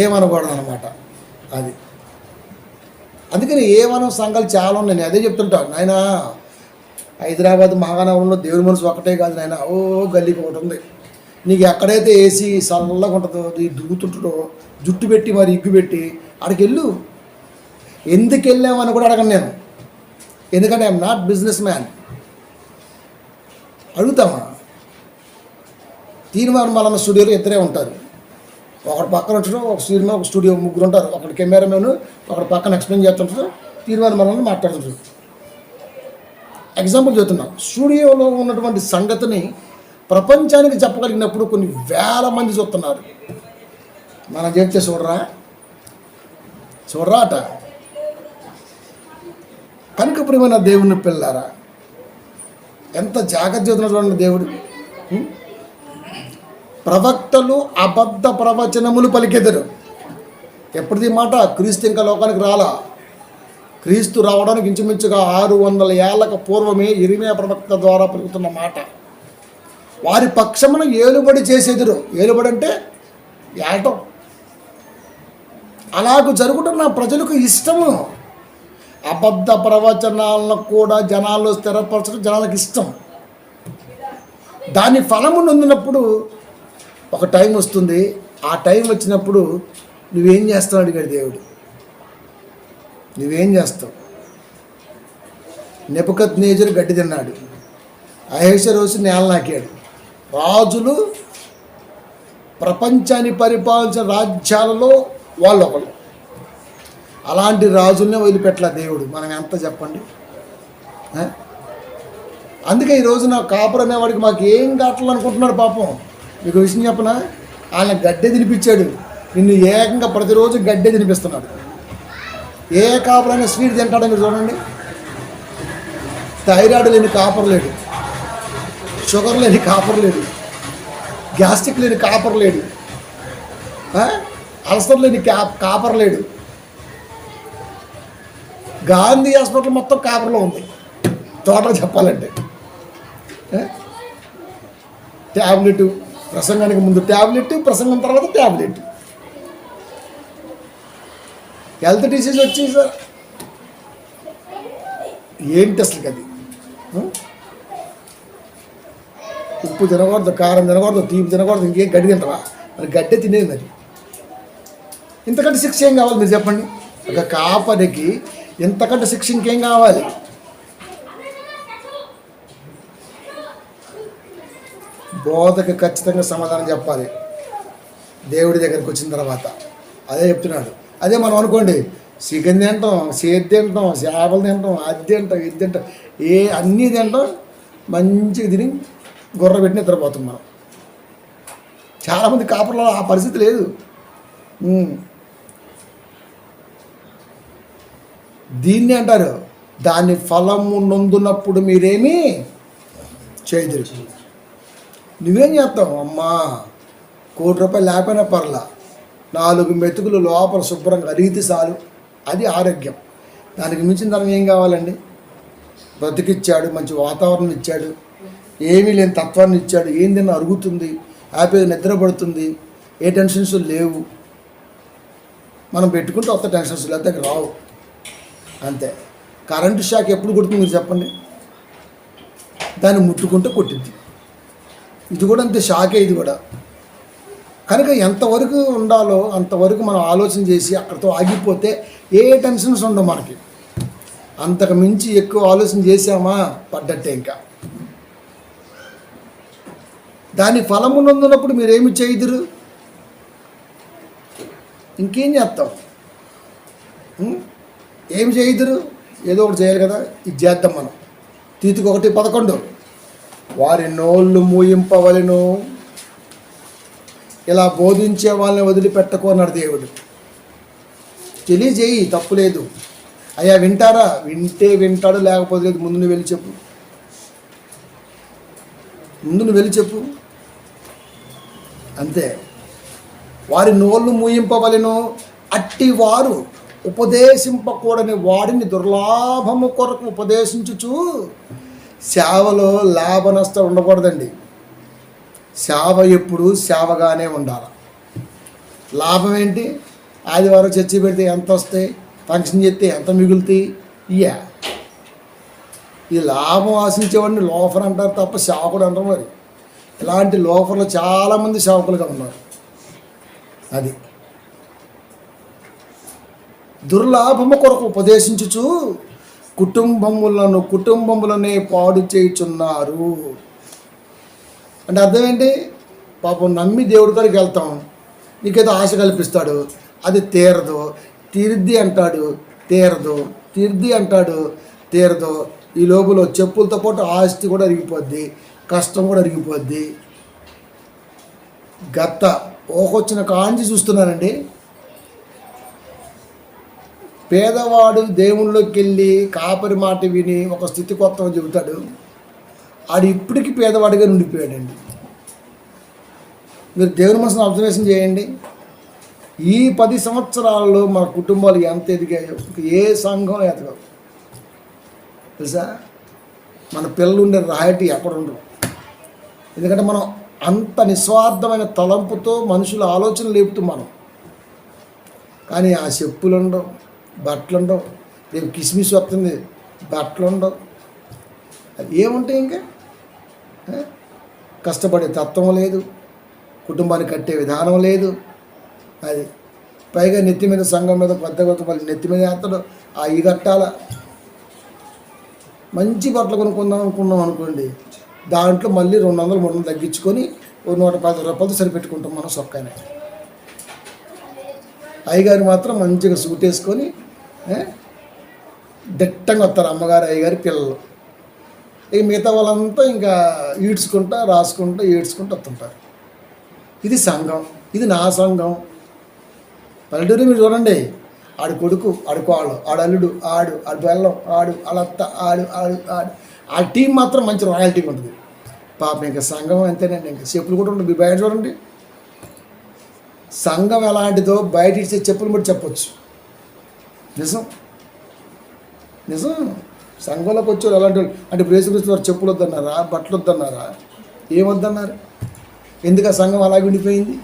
ఏమనకూడదు అనమాట. అది అందుకని ఏమనం సంఘాలు చాలా ఉన్నాయి. నేను అదే చెప్తుంటాను నాయన, హైదరాబాద్ మహానగరంలో దేవుడి మనసు ఒకటే కాదు నాయన, ఓ గల్లీకి ఒకటి ఉంది. నీకు ఎక్కడైతే ఏసీ చల్లగా ఉంటుందో, దూతుంటుందో, జుట్టు పెట్టి మరి ఇగ్గు పెట్టి అక్కడికి వెళ్ళు. ఎందుకు వెళ్ళామని కూడా అడగను నేను, ఎందుకంటే ఐఎమ్ నాట్ బిజినెస్ మ్యాన్. అడుగుతామా? తీర్మానం మళ్ళీ స్టూడియోలో ఇద్దరే ఉంటారు. ఒకటి పక్కన వచ్చడం, ఒక స్టూడియో, ఒక స్టూడియో ముగ్గురు ఉంటారు. ఒకటి కెమెరామెన్, ఒకటి పక్కన ఎక్స్ప్లెయిన్ చేస్తుంటారు, తీర్మానం మళ్ళీ మాట్లాడుతుంటారు. ఎగ్జాంపుల్ చెప్తున్నా, స్టూడియోలో ఉన్నటువంటి సంగతిని ప్రపంచానికి చెప్పగలిగినప్పుడు కొన్ని వేల మంది చూస్తున్నారు. మనం చెప్తే చూడరా అట. కనుక ప్రియమైన దేవుని పిల్లారా, ఎంత జాగ్రత్త చెబుతున్నాడు దేవుడు. ప్రవక్తలు అబద్ధ ప్రవచనములు పలికెదరు. ఎప్పటిది మాట? క్రీస్తు ఇంకా లోకానికి రాలా. క్రీస్తు రావడానికి ఇంచుమించుగా 600 ఏళ్ళకు పూర్వమే ఇర్మియా ప్రవక్త ద్వారా పలుకుతున్న మాట. వారి పక్షమున ఏలుబడి చేసేదురు. ఏలుబడి అంటే ఏటం. అలాగూ జరుగుతున్న ప్రజలకు ఇష్టము. అబద్ధ ప్రవచనాలను కూడా జనాల్లో స్థిరపరచడం జనాలకు ఇష్టం. దాని ఫలము నొందినప్పుడు ఒక టైం వస్తుంది. ఆ టైం వచ్చినప్పుడు నువ్వేం చేస్తావు అడిగాడు దేవుడు. నువ్వేం చేస్తావు? నెబుకద్నెజరు గడ్డి తిన్నాడు, అహేషరోషు నేల నాకాడు. రాజులు ప్రపంచాన్ని పరిపాలించిన రాజ్యాలలో వాళ్ళు ఒకళ్ళు. అలాంటి రాజుల్నే వదిలిపెట్టలే దేవుడు. మనం ఎంత చెప్పండి. అందుకే ఈ రోజున కాపురు అనేవాడికి మాకు ఏం కావాలనుకుంటున్నాడు పాపం. మీకు విషయం చెప్పనా, ఆయన గడ్డే తినిపించాడు. నిన్ను ఏకంగా ప్రతిరోజు గడ్డే తినిపిస్తున్నాడు. ఏ కాపురైనా స్వీట్ తింటాడో మీరు చూడండి. థైరాయిడ్ లేని కాపర్ లేడు, షుగర్ లేని కాపర్ లేడు, గ్యాస్ట్రిక్ లేని కాపర్ లేడు, అల్సర్ లేని కాపర్ లేడు. గాంధీ హాస్పిటల్ మొత్తం కాపర్లో ఉంది టోటల్ చెప్పాలంటే. ట్యాబ్లెట్, ప్రసంగానికి ముందు ట్యాబ్లెట్, ప్రసంగం తర్వాత ట్యాబ్లెట్. హెల్త్ డిసీజ్ వచ్చి సార్ ఏంటి అసలు అది? ఉప్పు తినకూడదు, కారం తినకూడదు, తీపి తినకూడదు, ఇంకేం గడ్డి తింటావా? మరి గడ్డే తినేది. మరి ఇంతకంటే శిక్ష ఏం కావాలి మీరు చెప్పండి? ఒక కాపరికి ఇంతకంటే శిక్ష ఇంకేం కావాలి? బోధకు ఖచ్చితంగా సమాధానం చెప్పాలి దేవుడి దగ్గరికి వచ్చిన తర్వాత. అదే చెప్తున్నాడు. అదే మనం అనుకోండి, చికెన్ తింటాం, సేద్ తింటాం, చేపలు తింటాం, అది తింటాం, ఇది తింటాం, అన్నీ తింటాం, మంచిగా తిని గుర్ర పెట్టి నిద్రపోతాం మనం. చాలామంది కాపురలో ఆ పరిస్థితి లేదు. దీన్ని అంటారు, దాని ఫలము నొందునప్పుడు మీరేమీ చేయదురు. నువ్వేం చేస్తావు? అమ్మా, ₹1,00,000 లేకపోయినా పర్లా, 4 మెతుకులు లోపల శుభ్రంగా అరిగితే చాలు, అది ఆరోగ్యం. దానికి మించిన ధనం ఏం కావాలండి? బ్రతికిచ్చాడు, మంచి వాతావరణం ఇచ్చాడు, ఏమీ లేని తత్వాన్ని ఇచ్చాడు. ఏం తిన్నా అరుగుతుంది, హ్యాపీగా నిద్రపడుతుంది, ఏ టెన్షన్స్ లేవు. మనం పెట్టుకుంటే కొత్త టెన్షన్స్ లేకపోతే రావు. అంతే. కరెంటు షాక్ ఎప్పుడు కొడుతుంది మీరు చెప్పండి? దాన్ని ముట్టుకుంటే కొట్టింది. ఇది కూడా అంతే, షాకే ఇది కూడా. కనుక ఎంతవరకు ఉండాలో అంతవరకు మనం ఆలోచన చేసి అక్కడితో ఆగిపోతే ఏ టెన్షన్స్ ఉండవు మనకి. అంతకు మించి ఎక్కువ ఆలోచన చేసామా పడ్డట్టే. ఇంకా దాని ఫలము నొందినప్పుడు మీరేమి చేయదురు? ఇంకేం చేస్తాం? ఏమి చేయదురు? ఏదో ఒకటి చేయాలి కదా. ఇది చేద్దాం మనం. తీతుకు 1:11 వారి నోళ్ళు మూయింపవలెను, ఇలా బోధించే వాళ్ళని వదిలిపెట్టకు అన్నాడు దేవుడు. తెలియజేయి, తప్పులేదు. అయ్యా వింటారా? వింటే వింటాడు, లేకపోతే లేదు. ముందు నువ్వు వెళ్ళి చెప్పు. అంతే. వారి నోళ్ళు మూయింపవలెను, అట్టి వారు ఉపదేశింపకూడని వాడిని దుర్లాభము కొరకు ఉపదేశించుచు. సేవలో లాభ నష్టం ఉండకూడదండి. సేవ ఎప్పుడు సేవగానే ఉండాలి. లాభం ఏంటి? ఆదివారం చర్చి పెడితే ఎంత వస్తాయి, ఫంక్షన్ చేస్తే ఎంత మిగులుతాయి? ఈ లాభం ఆశించేవాడిని లోఫర్ అంటారు తప్ప సేవకుడు అంటారు. మరి ఇలాంటి లోఫర్లు చాలామంది సేవకులుగా ఉన్నారు. అది దుర్లాభము కొరకు ఉపదేశించుచు కుటుంబములనే పాడు చేయుచున్నారు. అంటే అర్థం ఏంటి? పాపం నమ్మి దేవుడి దగ్గరికి వెళ్తాం, నీకేదో ఆశ కల్పిస్తాడు, అది తీరదు. తీరిద్ది అంటాడు, తీరదు. తీరిద్ది అంటాడు, తీరదు. ఈ లోపల చెప్పులతో పాటు ఆస్తి కూడా అరిగిపోద్ది, కష్టం కూడా అరిగిపోద్ది. గత ఓకొచ్చిన కాంచి చూస్తున్నానండి. పేదవాడు దేవుళ్ళలోకి వెళ్ళి కాపరి మాట విని ఒక స్థితి కొత్త చెబుతాడు. ఆడు ఇప్పటికీ పేదవాడిగా ఉండిపోయాడండి. మీరు దేవుని మనసును అబ్జర్వేషన్ చేయండి. ఈ 10 సంవత్సరాలలో మన కుటుంబాలు ఎంత ఎదిగాయో ఏ సంఘం ఎదగవు తెలుసా. మన పిల్లలు ఉండే రాయటీ ఎక్కడ ఉండవు. ఎందుకంటే మనం అంత నిస్వార్థమైన తలంపుతో మనుషుల ఆలోచన లేపుతూ మనం. కానీ ఆ చెప్పులు ఉండవు, బట్టలు ఉండవు. రేపు కిస్మిస్ వస్తుంది, బట్టలు ఉండవు. అది ఏముంటాయి ఇంకా? కష్టపడే తత్వం లేదు, కుటుంబాన్ని కట్టే విధానం లేదు. అది పైగా నెత్తి మీద సంఘం మీద కొత్త మళ్ళీ నెత్తి మీద వేస్తాడు. ఈ కట్టాల మంచి బట్టలు కొనుక్కుందాం అనుకున్నాం అనుకోండి, దాంట్లో మళ్ళీ 200-300 తగ్గించుకొని 110 రూపాయలతో సరిపెట్టుకుంటాం మనం సొక్కనే. అయ్యగారు మాత్రం మంచిగా సూట్ వేసుకొని దిట్టంగా వస్తారు అమ్మగారు అయ్యగారి పిల్లలు. ఇక మిగతా వాళ్ళంతా ఇంకా ఈడ్చుకుంటా రాసుకుంటా ఏడ్చుకుంటూ వస్తుంటారు. ఇది సంఘం, ఇది నా సంఘం. పల్లెటూరు మీరు చూడండి, ఆడు కొడుకు ఆడుకోవాళ్ళు, ఆడు అల్లుడు ఆడు బెల్లం ఆడు అలత్త ఆడు ఆడు ఆడు ఆ టీం మాత్రం మంచి రాయల్ టీం ఉంటుంది. పాపం ఇంకా సంఘం అంతేనండి. ఇంకా చెప్పులు కూడా ఉంటుంది. బయట చూడండి సంఘం ఎలాంటిదో బయట ఇచ్చే చెప్పులు బట్టి చెప్పొచ్చు. నిజం నిజం. సంఘంలోకి వచ్చారు అలాంటి వాళ్ళు. అంటే ఇప్పుడు యేసుక్రీస్తు వారు చెప్పులు వద్దన్నారా, బట్టలు వద్దన్నారా, ఏమొద్దన్నారు? ఎందుకు ఆ సంఘం అలాగే ఉండిపోయింది?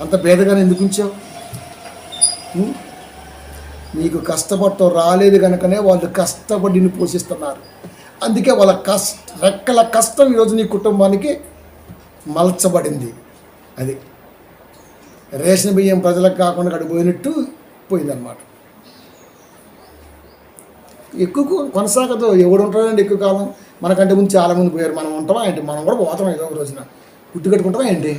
అంత భేదగానే ఎందుకు ఉంచావు? నీకు కష్టపడటం రాలేదు కనుకనే వాళ్ళు కష్టపడి నిన్ను పోషిస్తున్నారు. అందుకే వాళ్ళ రెక్కల కష్టం ఈరోజు నీ కుటుంబానికి మలచబడింది. అది రేషన్ బియ్యం ప్రజలకు కాకుండా గడిపోయినట్టు పోయిందన్నమాట. ఎక్కువ కొనసాగదు. ఎవడు ఉంటాడండి ఎక్కువ కాలం? మనకంటే ముందు చాలామంది పోయారు. మనం ఉంటామా ఏంటి? మనం కూడా పోతాం ఏదో ఒక రోజున. గుడ్డు కట్టుకుంటామా ఏంటి?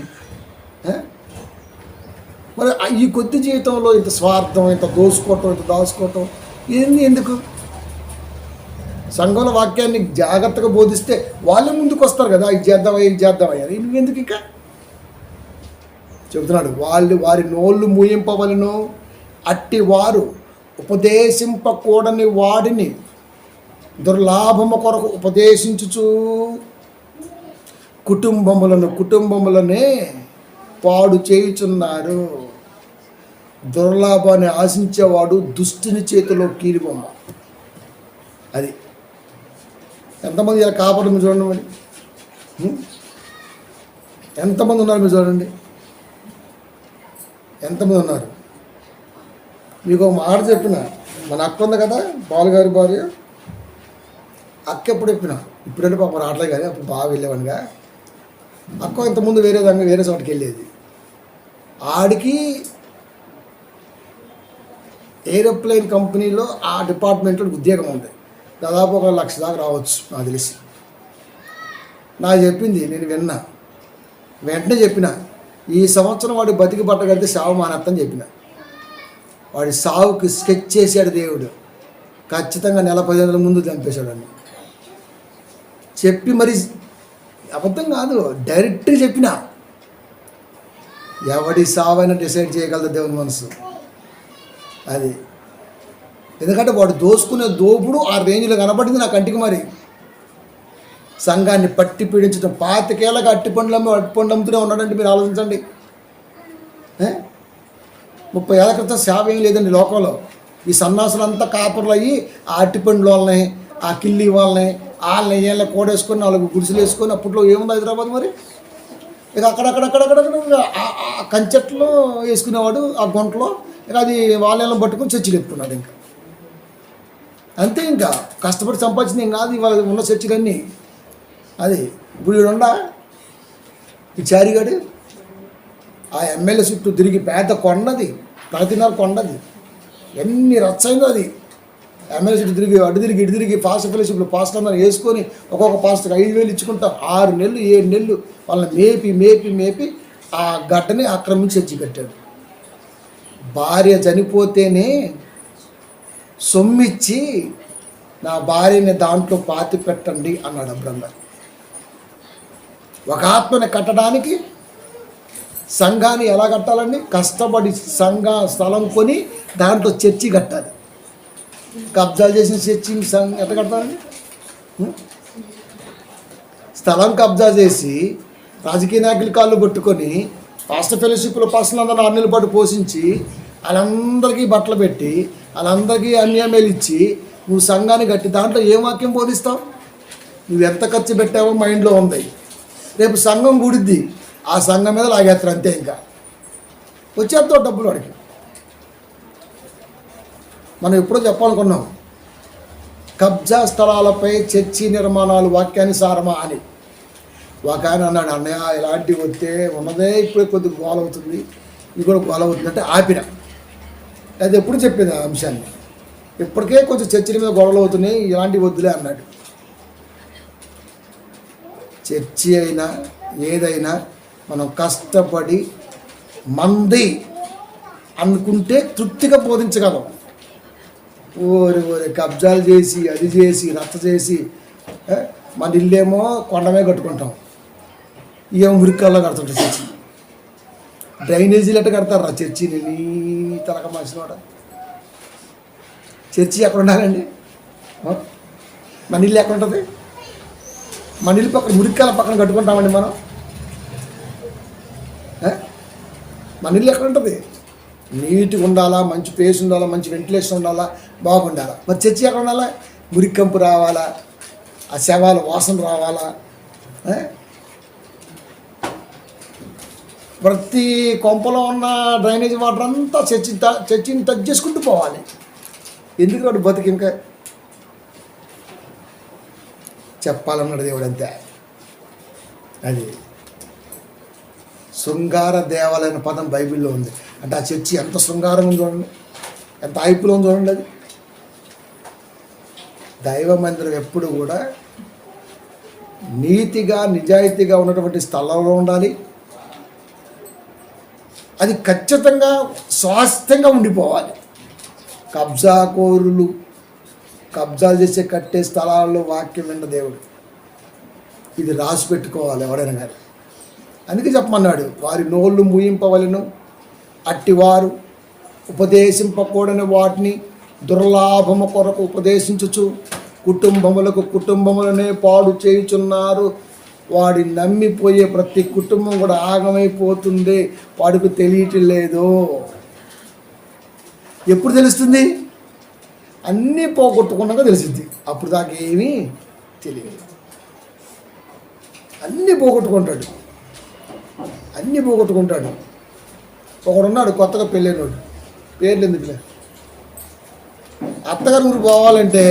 మరి ఈ కొద్ది జీవితంలో ఇంత స్వార్థం, ఇంత దోసుకోవటం, ఇంత దాచుకోవటం ఏంది? ఎందుకు? సంఘంలో వాక్యాన్ని జాగ్రత్తగా బోధిస్తే వాళ్ళే ముందుకు వస్తారు కదా, ఇది చేద్దామయ్యా నువ్వెందుకు ఇంకా చెబుతున్నాడు. వారి నోళ్ళు మూయింపవలను, అట్టి వారు ఉపదేశింపకూడని వాడిని దుర్లాభము కొరకు ఉపదేశించుచు కుటుంబములనే పాడు చేయుచున్నారు. దుర్లాభాన్ని ఆశించేవాడు దుష్టుని చేతిలో కీలుబొమ్మ. అది ఎంతమంది ఇలా కాపాడు మీరు చూడండి. మరి ఎంతమంది ఉన్నారు మీరు చూడండి, ఎంతమంది ఉన్నారు? మీకు ఒక మాట చెప్పిన, మన అక్క ఉంది కదా బాలుగారి భార్య, అక్క ఎప్పుడు చెప్పిన, ఇప్పుడంటే పాపం రావట్లేదు కానీ అప్పుడు బాగా వెళ్ళేవాడిగా. అక్క ఇంతకుముందు వేరే చోటుకి వెళ్ళేది. ఆడికి ఏరోప్లేన్ కంపెనీలో ఆ డిపార్ట్మెంట్లో ఉద్యోగం ఉంది. దాదాపు 1 లక్ష దాకా రావచ్చు నాకు తెలిసి. నాకు చెప్పింది, నేను విన్నా. వెంటనే చెప్పిన, ఈ సంవత్సరం వాడు బతికి పట్టగలిగితే సావు మానేత్తని చెప్పిన. వాడి సావుకి స్కెచ్ చేశాడు దేవుడు. ఖచ్చితంగా 10 నెలల ముందు చంపేశాడని చెప్పి, మరి అబద్ధం కాదు, డైరెక్ట్గా చెప్పిన. ఎవడి సావైనా డిసైడ్ చేయగలదు దేవుని మనసు. అది ఎందుకంటే వాడు దోసుకునే దోపుడు ఆ రేంజ్లో కనబడింది నా కంటికి. మరి సంఘాన్ని పట్టి పీడించడం, 25 అట్టిపండ్లు అమ్ముతూనే ఉన్నాడంటే మీరు ఆలోచించండి. 30 ఏళ్ల క్రితం సేవ ఏం లేదండి లోకంలో. ఈ సన్నాసులంతా కాపర్లు అయ్యి ఆ అట్టిపండ్ల వాళ్ళని, ఆ కిల్లి వాళ్ళని వీళ్ళని కూడేసుకొని 4 గుడిసెలు వేసుకొని, అప్పట్లో ఏముంది హైదరాబాద్ మరి, ఇక అక్కడక్కడ ఆ కంచెట్లో వేసుకునేవాడు ఆ గుంటలో. ఇక అది వాళ్ళని పట్టుకొని చర్చిలు ఎత్తుకున్నాడు. ఇంకా అంతే. ఇంకా కష్టపడి సంపాదించింది ఏం కాదు ఇవాళ ఉన్న చర్చిలన్నీ. అది ఇప్పుడు వీడుండా ఈ చారిగాడు ఆ ఎమ్మెల్యే చుట్టూ తిరిగి పెద్ద కొండది, ప్రతిన్నర కొండది, ఎన్ని రచ్చైందో అది. ఎమ్మెల్యే చుట్టూ తిరిగి అటు తిరిగి ఇటు తిరిగి పాస్టర్ ఫెలోషిప్లు పాస్టర్ అందరూ వేసుకొని ఒక్కొక్క పాస్టర్కి 5,000 ఇచ్చుకుంటా 6 నెలలు 7 నెలలు వాళ్ళని మేపి ఆ గడ్డని ఆక్రమించి చర్చి కట్టాడు. భార్య చనిపోతేనే సొమ్మిచ్చి నా భార్యని దాంట్లో పాతి పెట్టండి అన్నాడు అబ్రహ్మ. ఒక ఆత్మని కట్టడానికి సంఘాన్ని ఎలా కట్టాలండి? కష్టపడి స్థలం కొని దాంట్లో చర్చి కట్టాలి. కబ్జాలు చేసిన చర్చి ఎట్లా కడతారండి? స్థలం కబ్జా చేసి రాజకీయ నాయకుల కాళ్ళు పట్టుకొని పాస్టర్ ఫెలోషిప్లో పాస్టర్లందరూ 6 నెలల పాటు పోషించి వాళ్ళందరికీ బట్టలు పెట్టి వాళ్ళందరికీ అన్యాయాలు ఇచ్చి నువ్వు సంఘాన్ని కట్టి దాంట్లో ఏం వాక్యం బోధిస్తావు? నువ్వు ఎంత ఖర్చు పెట్టావో మైండ్లో ఉంది. రేపు సంఘం గుడిద్ది, ఆ సంఘం మీద లాగేస్తారు అంతే. ఇంకా వచ్చేస్తావు డబ్బులు వాడికి. మనం ఎప్పుడో చెప్పాలనుకున్నాం, కబ్జా స్థలాలపై చర్చి నిర్మాణాలు వాక్యానుసారమా అని. ఒక ఆయన అన్నాడు, అన్నయ్య ఇలాంటివి వస్తే ఉన్నదే ఇప్పుడే కొద్దిగా గోల అవుతుంది, ఇది కూడా గోల అవుతుంది అంటే ఆపిన. అది ఎప్పుడు చెప్పింది ఆ అంశాన్ని. ఇప్పటికే కొంచెం చర్చిల మీద గొడవలు అవుతున్నాయి, ఇలాంటివి వద్దులే అన్నాడు. చర్చి అయినా ఏదైనా మనం కష్టపడి మంది అనుకుంటే తృప్తిగా బోధించగలం. ఓరి కబ్జాలు చేసి అది చేసి రచ్చ చేసి మన ఇల్లేమో కొండమే కట్టుకుంటాం, ఏమో మురికల్లా కడుతుంటాం. చర్చి డ్రైనేజీలు ఎట్ట కడతారు రా చర్చిని, నీ తలక మనిషినోడ. చర్చి ఎక్కడ ఉండాలండి? మన ఇల్లు ఎక్కడ ఉంటుంది? మన ఇల్లు పక్కన మురికాల పక్కన కట్టుకుంటామండి మనం. మన ఇల్లు ఎక్కడ ఉంటుంది? నీట్గా ఉండాలా, మంచి ప్లేస్ ఉండాలా, మంచి వెంటిలేషన్ ఉండాలా, బాగుండాలా. మరి చర్చి ఎక్కడ ఉండాలా? మురికంపు రావాలా, ఆ శవాల వాసన రావాలా. ప్రతి కొంపలో ఉన్న డ్రైనేజ్ వాటర్ అంతా చర్చిని టచ్ చేసుకుంటూ పోవాలి. ఎందుకు వాడు బతికి ఇంకా చెప్పాలన్నాడు దేవుడు అంతే. అది శృంగార దేవాలయం పదం బైబిల్లో ఉంది. అంటే ఆ చర్చి ఎంత శృంగారం ఉంది చూడండి, ఎంత ఐపులో ఉంది చూడండి. అది దైవ మందిరం ఎప్పుడు కూడా నీతిగా నిజాయితీగా ఉన్నటువంటి స్థలంలో ఉండాలి. అది ఖచ్చితంగా స్వాస్థ్యంగా ఉండిపోవాలి. కబ్జాకోరులు కబ్జాలు చేసే కట్టే స్థలాల్లో వాక్యం విన్న దేవుడు ఇది రాసి పెట్టుకోవాలి ఎవడైనా కానీ. అందుకే చెప్పమన్నాడు, వారి నోళ్ళు మూయింపవలను, అట్టివారు ఉపదేశింపకూడని వాటిని దుర్లాభము కొరకు ఉపదేశించుచు కుటుంబములనే పాడు చేయుచున్నారు. వాడి నమ్మిపోయే ప్రతి కుటుంబం కూడా ఆగమైపోతుంది, వాడికి తెలియటం లేదు. ఎప్పుడు తెలుస్తుంది? అన్నీ పోగొట్టుకున్నాక తెలిసింది. అప్పుడు దాకా ఏమీ తెలియదు. అన్నీ పోగొట్టుకుంటాడు. ఒకడున్నాడు కొత్తగా పెళ్ళైనోడు, పేర్లు ఎందుకులే. అత్తగారి ఊరు పోవాలంటే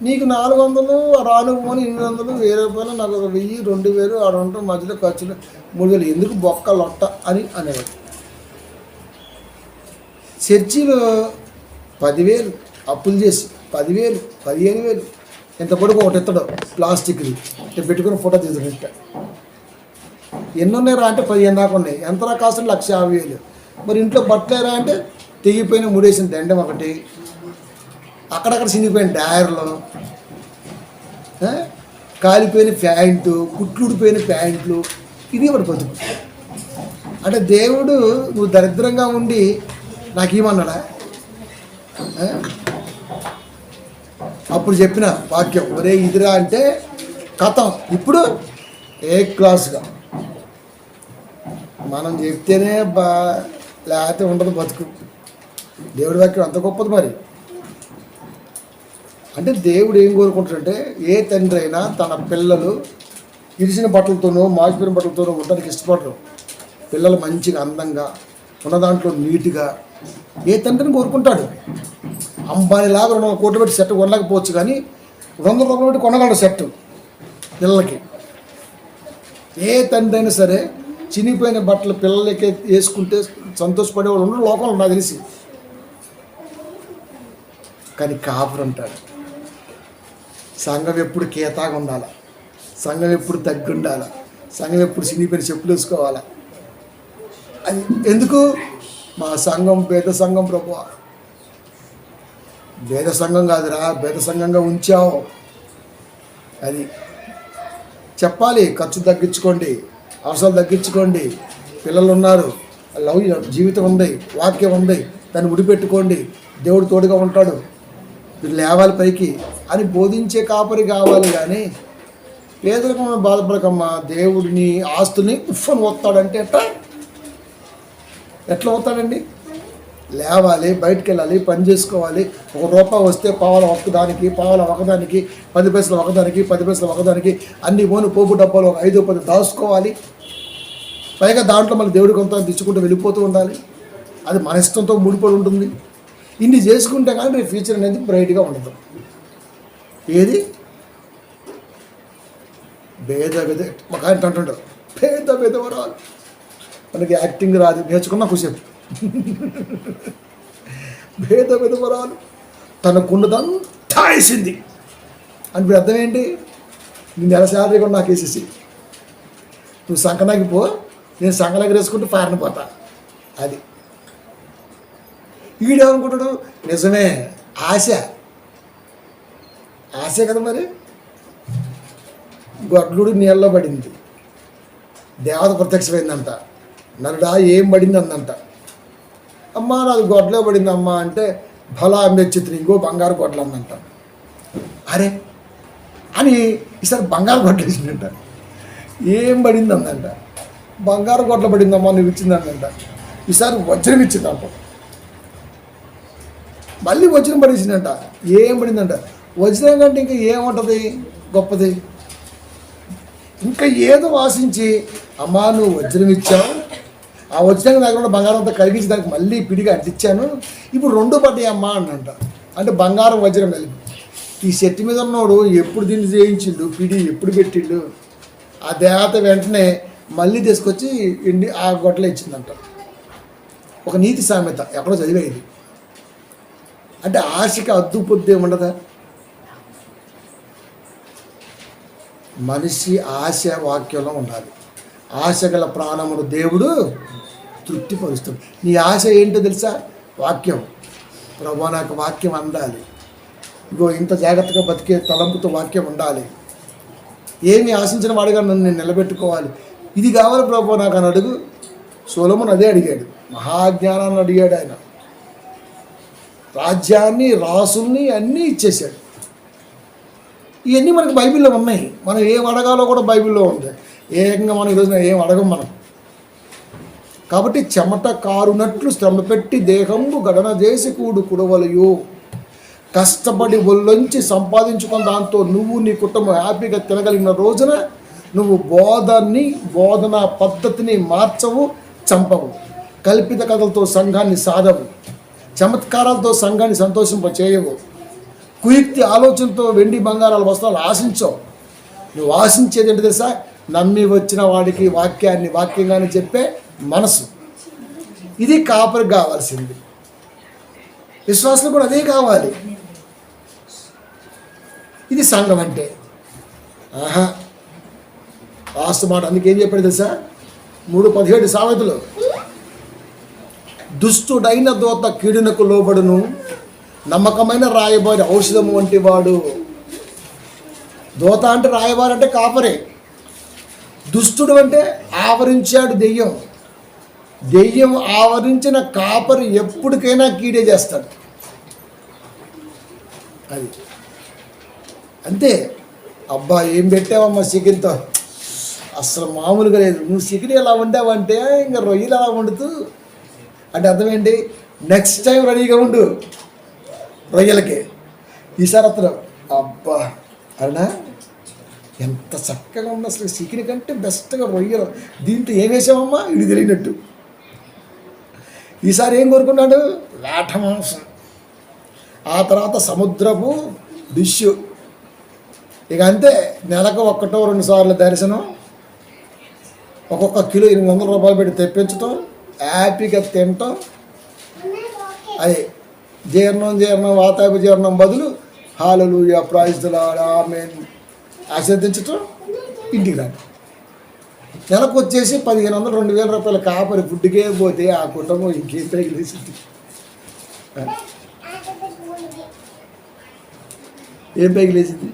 నీకు 400 రాను పోని 800, 1000 రూపాయలు, నాకు 1000, 2000 ఆడ మధ్యలో ఖర్చులు 3000, ఎందుకు బొక్క లొట్ట అని అనేవాడు. చర్చిలో 10,000 అప్పులు చేసి 10,000, 15,000 ఎంత పొడుగు ఒకటి ఎత్తడు ప్లాస్టిక్ది పెట్టుకుని ఫోటో తీసుకుంటా. ఎన్ని ఉన్నాయరా అంటే 15 దాకా ఉన్నాయి. ఎంతరా కాస్ట్? 1,50,000. మరి ఇంట్లో బట్టలేరా అంటే తెగిపోయిన ముడేసిన దండం ఒకటి, అక్కడక్కడ చినిగిపోయిన డయర్లు, కాలిపోయిన ప్యాంటు, కుట్లుడిపోయిన ప్యాంట్లు, ఇది ఒకటి బతుకు. అంటే దేవుడు నువ్వు దరిద్రంగా ఉండి నాకేమన్నాడా? అప్పుడు చెప్పిన వాక్యం ఒరే ఇదిరా అంటే కథం. ఇప్పుడు ఏ క్లాస్గా మనం చెప్తేనే లేకపోతే ఉండదు బతుకు. దేవుడి వాక్యం అంత గొప్పది. మరి అంటే దేవుడు ఏం కోరుకుంటాడంటే, ఏ తండ్రి అయినా తన పిల్లలు ఇరిసిన బట్టలతోనో మాసిపోయిన బట్టలతోనో ఉండడానికి ఇష్టపడరు. పిల్లలు మంచిగా అందంగా ఉన్న దాంట్లో నీట్గా ఏ తండ్రిని కోరుకుంటాడు. అంబానీలాగా 200 కోట్లు పెట్టి సెట్ కొనలేకపోవచ్చు, కానీ 200 రూపాయలు పెట్టి కొనగలడు సెట్ పిల్లలకి. ఏ తండ్రి అయినా సరే చినిగిపోయిన బట్టలు పిల్లలకి వేసుకుంటే సంతోషపడేవాడు ఉండడు లోకంలో, నాకు తెలిసి. కానీ కాపురు అంటాడు, సంఘం ఎప్పుడు కేతాగా ఉండాలి, సంఘం ఎప్పుడు తగ్గి ఉండాలి, సంఘం ఎప్పుడు చినిగిపోయిన చెప్పులు వేసుకోవాలి. అది ఎందుకు? మా సంఘం పేద సంఘం ప్రభువా. భేద సంఘం కాదురా, భేద సంఘంగా ఉంచావు. అది చెప్పాలి. ఖర్చు తగ్గించుకోండి, అవసరాలు తగ్గించుకోండి, పిల్లలు ఉన్నారు, లవ్ జీవితం ఉంది, వాక్యం ఉంది, దాన్ని ముడిపెట్టుకోండి, దేవుడు తోడుగా ఉంటాడు, మీరు లేవాలి పైకి అని బోధించే కాపరి కావాలి. కానీ పేదరికం బాధపడకమ్మా, దేవుడిని ఆస్తుని ఉఫ్ఫని వస్తాడంటే ఎట్లా అవుతాడండి? లేవాలి, బయటికి వెళ్ళాలి, పని చేసుకోవాలి. 1 రూపాయి వస్తే పావుల ఒకదానికి, పావుల ఒకదానికి, 10 పైసలు ఒకదానికి, 10 పైసలు ఒకదానికి, అన్ని పోపు డబ్బాలు 5, 10 దాచుకోవాలి. పైగా దాంట్లో మళ్ళీ దేవుడి కొంత తెచ్చుకుంటూ వెళ్ళిపోతూ ఉండాలి. అది మన ఇష్టంతో ముడిపడి ఉంటుంది. ఇన్ని చేసుకుంటే కానీ రేపు ఫ్యూచర్ అనేది బ్రైట్గా ఉండదు. ఏది భేద విధ ఒక ఆయన అంటుంటాడు భేద విధవరాలు. మనకి యాక్టింగ్ రాదు, నేర్చుకున్నా కూసేపు. భేద విధవరాలు తనకున్నదంతా వేసింది అని అర్థం ఏంటి? నీ నెల శాలరీ కూడా నాకు వేసేసి నువ్వు సంకనాకి పో, నేను సంకనాకి వేసుకుంటూ ఫారెన్ పోతా. అది ఈడేమనుకుంటాడు? నిజమే, ఆశే కదా మరి. గొడ్లుడు నీళ్ళలో పడింది, దేవత ప్రత్యక్షమైందంట. నరుడా ఏం పడింది అందంట. అమ్మా నాది గొడ్లో పడింది అమ్మా అంటే భలా మెచ్చిత్రి ఇంకో బంగారు గొడ్లు అందంట. అరే అని ఈసారి బంగారు గొడ్లు ఇచ్చిందంట. ఏం పడింది అందంట. బంగారు గొడ్ల పడిందమ్మా నువ్వు ఇచ్చిందంట. ఈసారి వజ్రం ఇచ్చిందంట. మళ్ళీ వజ్రం పడేసిందంట. ఏం పడిందంట. వజ్రం కంటే ఇంకా ఏముంటుంది గొప్పది? ఇంకా ఏదో ఆశించి అమ్మా నువ్వు వజ్రం ఇచ్చావు, ఆ వజ్రం దగ్గర ఉన్న బంగారం అంతా కరిగించి దానికి మళ్ళీ పిడిగా అంటించాను, ఇప్పుడు రెండు పడ్డాయి అమ్మా అన్నంట. అంటే బంగారం వజ్రం కలిపి. ఈ చెట్టు మీద ఉన్నోడు ఎప్పుడు దీన్ని చేయించిండు, పిడి ఎప్పుడు పెట్టిండు, ఆ దేవత వెంటనే మళ్ళీ తీసుకొచ్చి ఆ గొడ్డలో ఇచ్చిందంట. ఒక నీతి సామెత ఎక్కడో చదివేది. అంటే ఆశకి అద్దు పొద్దు ఏముండదా? మనిషి ఆశ వాక్యంలో ఉండాలి. ఆశ గల ప్రాణమును దేవుడు తృప్తిపరుస్తాడు. నీ ఆశ ఏంటో తెలుసా? వాక్యం. ప్రభు నాకు వాక్యం అందాలి, ఇగో ఇంత జాగ్రత్తగా బతికే తలంపుతో వాక్యం ఉండాలి, ఏమి ఆశించిన వాడిగా నన్ను నేను నిలబెట్టుకోవాలి, ఇది కావాలి ప్రభు నాకు అని అడుగు. సొలొమోను అదే అడిగాడు, మహాజ్ఞానాన్ని అడిగాడు. ఆయన రాజ్యాన్ని రాసుల్ని అన్నీ ఇచ్చేశాడు. ఇవన్నీ మనకు బైబిల్లో ఉన్నాయి. మనం ఏం అడగాలో కూడా బైబిల్లో ఉంది. ఏకంగా మనం ఈరోజున ఏం అడగం మనం. కాబట్టి చెమట కారునట్లు శ్రమ పెట్టి దేహంబు గణన చేసి కుడవలయు. కష్టపడి ఒళ్ళొంచి సంపాదించుకున్న దాంతో నువ్వు నీ కుటుంబం హ్యాపీగా తినగలిగిన రోజున నువ్వు బోధన పద్ధతిని మార్చవు, చంపవు. కల్పిత కథలతో సంఘాన్ని సాధవు, చమత్కారాలతో సంఘాన్ని సంతోషింపచేయవు, కుయుక్తి ఆలోచనతో వెండి బంగారాల వస్త్రాలు ఆశించవు. నువ్వు ఆశించేది ఏంటి తెలుసా? నమ్మి వచ్చిన వాడికి వాక్యంగానే చెప్పే మనసు. ఇది కాపరికి కావాల్సింది. విశ్వాసం కూడా అదే కావాలి. ఇది సంఘం అంటే. లాస్ట్ మాట అందుకేం చెప్పాడు తెలుసా? 3:17 సామెతలు. దుష్టుడైన దోత కీడునకు లోబడును, నమ్మకమైన రాయబారి ఔషధము వంటి వాడు. దోత అంటే రాయబారి అంటే కాపరే. దుష్టుడు అంటే ఆవరించాడు దెయ్యం. దెయ్యం ఆవరించిన కాపరి ఎప్పటికైనా కీడే చేస్తాడు. అది అంతే. అబ్బా ఏం పెట్టావమ్మా చికెన్తో, అసలు మామూలుగా లేదు. నువ్వు చికెన్ ఎలా వండావంటే ఇంకా రొయ్యలు ఎలా వండుతూ అంటే అర్థం ఏంటి? నెక్స్ట్ టైం రెడీగా ఉండు రొయ్యలకి. ఈసారి అతను అబ్బా అన్నా ఎంత చక్కగా ఉంది అసలు, చికెన్ కంటే బెస్ట్గా రొయ్యలు, దీంతో ఏం వేసామమ్మా ఇది తెలియనట్టు. ఈసారి ఏం కోరుకున్నాడు? వేట మాంసం. ఆ తర్వాత సముద్రపు డిష్. ఇక అంతే, నెలకు 1-2 సార్లు దర్శనం, ఒక్కొక్క కిలో 800 రూపాయలు పెట్టి తెప్పించటం, హ్యాపీగా తినటం. అది జీర్ణం వాతాపి జీర్ణం బదులు హల్లెలూయా ప్రైజ్ ది లార్డ్ ఆమేన్ ఆశీర్వదించటం, ఇంటికి రావడం. నెలకు వచ్చేసి 1500-2000 రూపాయల కాపరి ఫుడ్కే పోతే ఆ కుటుంబం ఇంకేం తగిలేసింది? ఏం తగిలేసింది?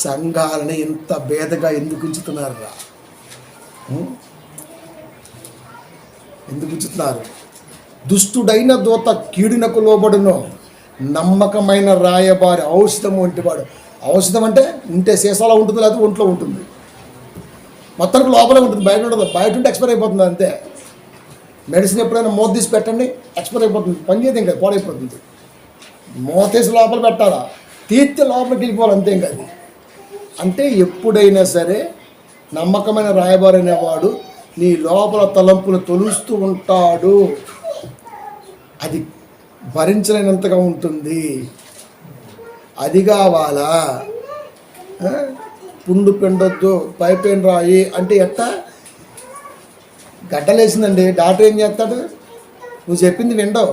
సంఘాలని ఇంత భేదగా ఎందుకు ఉంచుతున్నారు రా? ఎందుకు ఉంచుతున్నారు? దుష్టుడైన దోత కీడునకు లోబడును, నమ్మకమైన రాయబారి ఔషధం వంటి వాడు. ఔషధం అంటే ఉంటే సీసాలో ఉంటుంది, లేకపోతే ఒంట్లో ఉంటుంది. మొత్తానికి లోపలే ఉంటుంది, బయట ఉండదు. బయట ఉంటే ఎక్స్పైర్ అయిపోతుంది అంతే. మెడిసిన్ ఎప్పుడైనా మూత తీసి పెట్టండి, ఎక్స్పైర్ అయిపోతుంది, పని చేయదు, ఇంకా పాడైపోతుంది. మూతేసి లోపల పెట్టాలా, తీర్చి లోపలికి వెళ్ళిపోవాలి అంతే. ఇంకా అది అంటే ఎప్పుడైనా సరే నమ్మకమైన రాయబారి అనేవాడు నీ లోపల తలంపులు తొలుస్తూ ఉంటాడు. అది భరించలేనంతగా ఉంటుంది. అది కావాలా? పుండు పెండొద్దు, పైపెయిన్ రాయి అంటే ఎట్టా? గడ్డలేసిందండి, డాక్టర్ ఏం చేస్తాడు? నువ్వు చెప్పింది విండవు,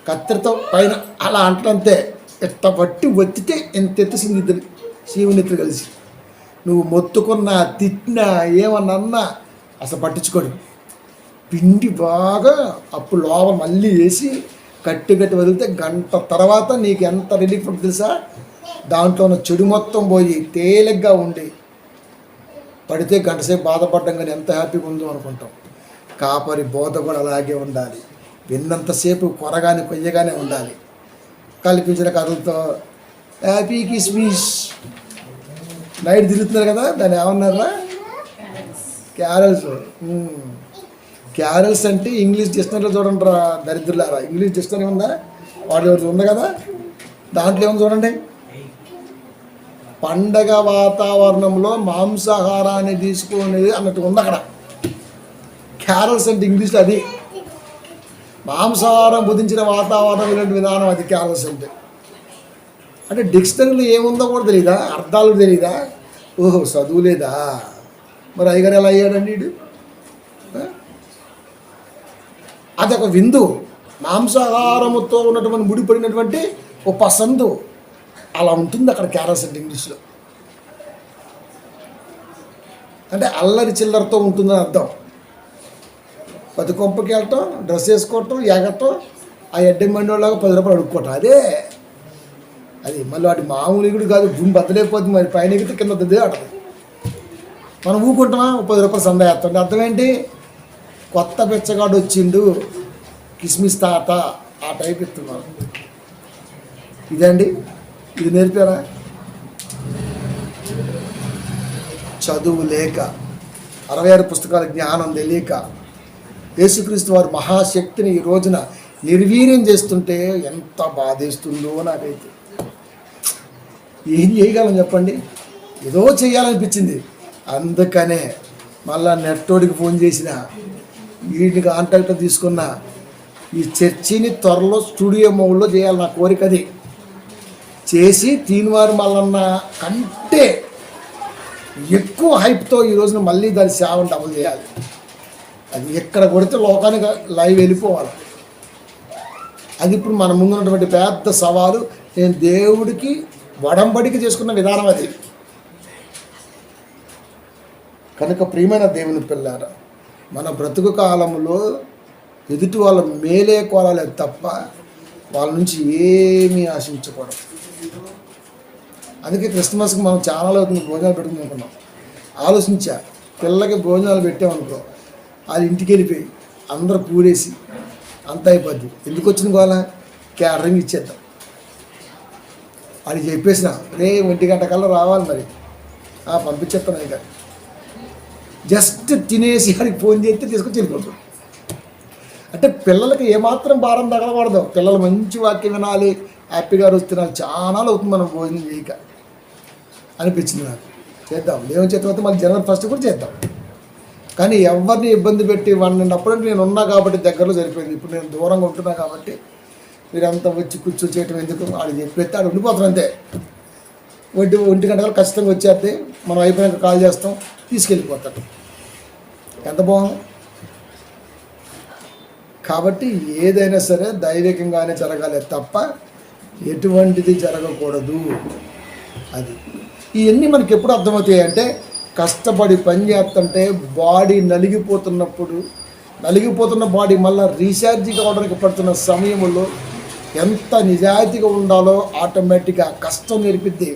కత్తిరితో పైన అలా అంటంతే, ఎట్ట పట్టి ఒత్తితే ఎంత ఎత్తేసింది ఇద్దరు శివునిద్దరు కలిసి. నువ్వు మొత్తుకున్నా, తిట్టినా, ఏమన్నా అసలు పట్టించుకోడు. పిండి బాగా అప్పుడు లోపల మళ్ళీ వేసి కట్టి వదిలితే గంట తర్వాత నీకు ఎంత రిలీఫ్ ఉంటుంది తెలుసా? దాంట్లో ఉన్న చెడు మొత్తం పోయి తేలిగ్గా ఉండి పడితే గంటసేపు బాధపడ్డం కానీ ఎంత హ్యాపీగా ఉందో అనుకుంటాం. కాపరి బోధ కూడా అలాగే ఉండాలి. విన్నంతసేపు కొరగానే కొయ్యగానే ఉండాలి. కల్పించిన కథలతో హ్యాపీ కిస్మిస్ నైట్ తిరుగుతున్నారు కదా, దాన్ని ఏమన్నారా? క్యారల్స్. క్యారల్స్ అంటే ఇంగ్లీష్ డిక్షనరీలో చూడండి రా దరిద్రులారా. ఇంగ్లీష్ డిక్షనరీ ఉందా? వాడు ఉంది కదా, దాంట్లో ఏమో చూడండి. పండగ వాతావరణంలో మాంసాహారాన్ని తీసుకునేది అన్నట్టు ఉంది అక్కడ. క్యారల్స్ అంటే ఇంగ్లీష్లో అది మాంసాహారం బుధించిన వాతావరణం ఇలాంటి విధానం, అది క్యారల్స్ అంటే డిక్షనరీలో ఏముందో కూడా తెలియదా? అర్థాలు తెలియదా? ఓహో, చదువు లేదా? మరి అయ్యగారు ఎలా అయ్యాడండి వీడు? అదొక విందు, మాంసాహారముతో ఉన్నటువంటి ముడిపడినటువంటి ఒక పసందు అలా ఉంటుంది అక్కడ క్యారల్స్ అంటే ఇంగ్లీష్లో. అంటే అల్లరి చిల్లరతో ఉంటుందని అర్థం. పది కొంపకి వెళ్ళటం, డ్రెస్ వేసుకోవటం, ఎగటం, ఆ ఎడ్డం మండోళ్ళగా 10 రూపాయలు అడుక్కోవటం, అదే అది. మళ్ళీ వాటి మామూలు కూడా కాదు, భూమి బద్దలైపోతుంది. మరి పైన ఎగితే కింద దిద్దే ఆటది. మనం ఊకుంటామా? 10 రూపాయలు సందా వేస్తాం. అర్థం ఏంటి? కొత్త బిచ్చగాడు వచ్చిండు, కిస్మిస్ తాత, ఆ టైప్ ఇస్తున్నాం. ఇదండి, ఇది నేర్పారా? చదువు లేక, 66 పుస్తకాల జ్ఞానం తెలియక, యేసుక్రీస్తు వారి మహాశక్తిని ఈ రోజున నిర్వీర్యం చేస్తుంటే ఎంత బాధేస్తుందో నాకైతే. ఏం చేయగలం చెప్పండి? ఏదో చేయాలనిపించింది, అందుకనే మళ్ళా నెట్టోడికి ఫోన్ చేసిన, వీటికి కాంటాక్ట్ తీసుకున్న, ఈ చర్చిని త్వరలో స్టూడియో మోడ్లో చేయాలి. నా కోరిక అది. చేసి తీన్వారు మల్లన్న కంటే ఎక్కువ హైప్తో ఈ రోజున మళ్ళీ దాని సేవను డబుల్ చేయాలి. అది ఎక్కడ కొడితే లోకానికి లైవ్ వెళ్ళిపోవాలి. అది ఇప్పుడు మన ముందున్నటువంటి పెద్ద సవాలు. నేను దేవుడికి వడంబడికి చేసుకున్న విధానం అది. కనుక ప్రియమైన దేవుని పిల్లారా, మన బ్రతుకు కాలంలో ఎదుటి వాళ్ళ మేలే కోరాలే తప్ప వాళ్ళ నుంచి ఏమీ ఆశించకూడదు. అందుకే క్రిస్మస్కి మనం చాలా అవుతుంది భోజనాలు పెట్టుకుంటున్నాం. ఆలోచించా, పిల్లలకి భోజనాలు పెట్టామనుకో, వాళ్ళు ఇంటికి వెళ్ళిపోయి అందరూ కూడేసి అంత అయిపోద్ది. ఎందుకు వచ్చిన గోళ? క్యాటరింగ్ ఇచ్చేద్దాం. అది చెప్పేసిన, రే 1 గంట కల్లా రావాలి, మరి పంపించేస్తాను. ఇక జస్ట్ తినేసి వాడికి ఫోన్ చేస్తే తీసుకొచ్చి వెళ్ళిపోతాం. అంటే పిల్లలకి ఏమాత్రం భారం తగలకూడదు. పిల్లలు మంచి వాక్యం వినాలి, హ్యాపీగా రోజు తినాలి. చాలా అవుతుంది మనం భోజనం చేయక అనిపించింది నాకు. చేద్దాం, దేవుని చేత మళ్ళీ జనవరి 1 కూడా చేద్దాం. కానీ ఎవరిని ఇబ్బంది పెట్టి అప్పుడంటే నేను ఉన్నా కాబట్టి దగ్గరలో సరిపోయింది. ఇప్పుడు నేను దూరంగా ఉంటున్నా కాబట్టి మీరంతా వచ్చి కూర్చొని చేయటం ఎందుకు? ఆడు చెప్పేస్తే ఆడు ఉండిపోతాం అంతే. 1 గంటలు ఖచ్చితంగా వచ్చేస్తే మనం అయిపోయాక కాల్ చేస్తాం, తీసుకెళ్ళిపోతాడు. ఎంత బాగుంది. కాబట్టి ఏదైనా సరే దైవికంగానే జరగాలి తప్ప ఎటువంటిది జరగకూడదు. అది ఇవన్నీ మనకి ఎప్పుడు అర్థమవుతాయి అంటే, కష్టపడి పని చేస్తుంటే బాడీ నలిగిపోతున్న బాడీ మళ్ళీ రీఛార్జ్ కావడానికి పడుతున్న సమయంలో ఎంత నిజాయితీగా ఉండాలో ఆటోమేటిక్గా కష్టం నేర్పిద్ది.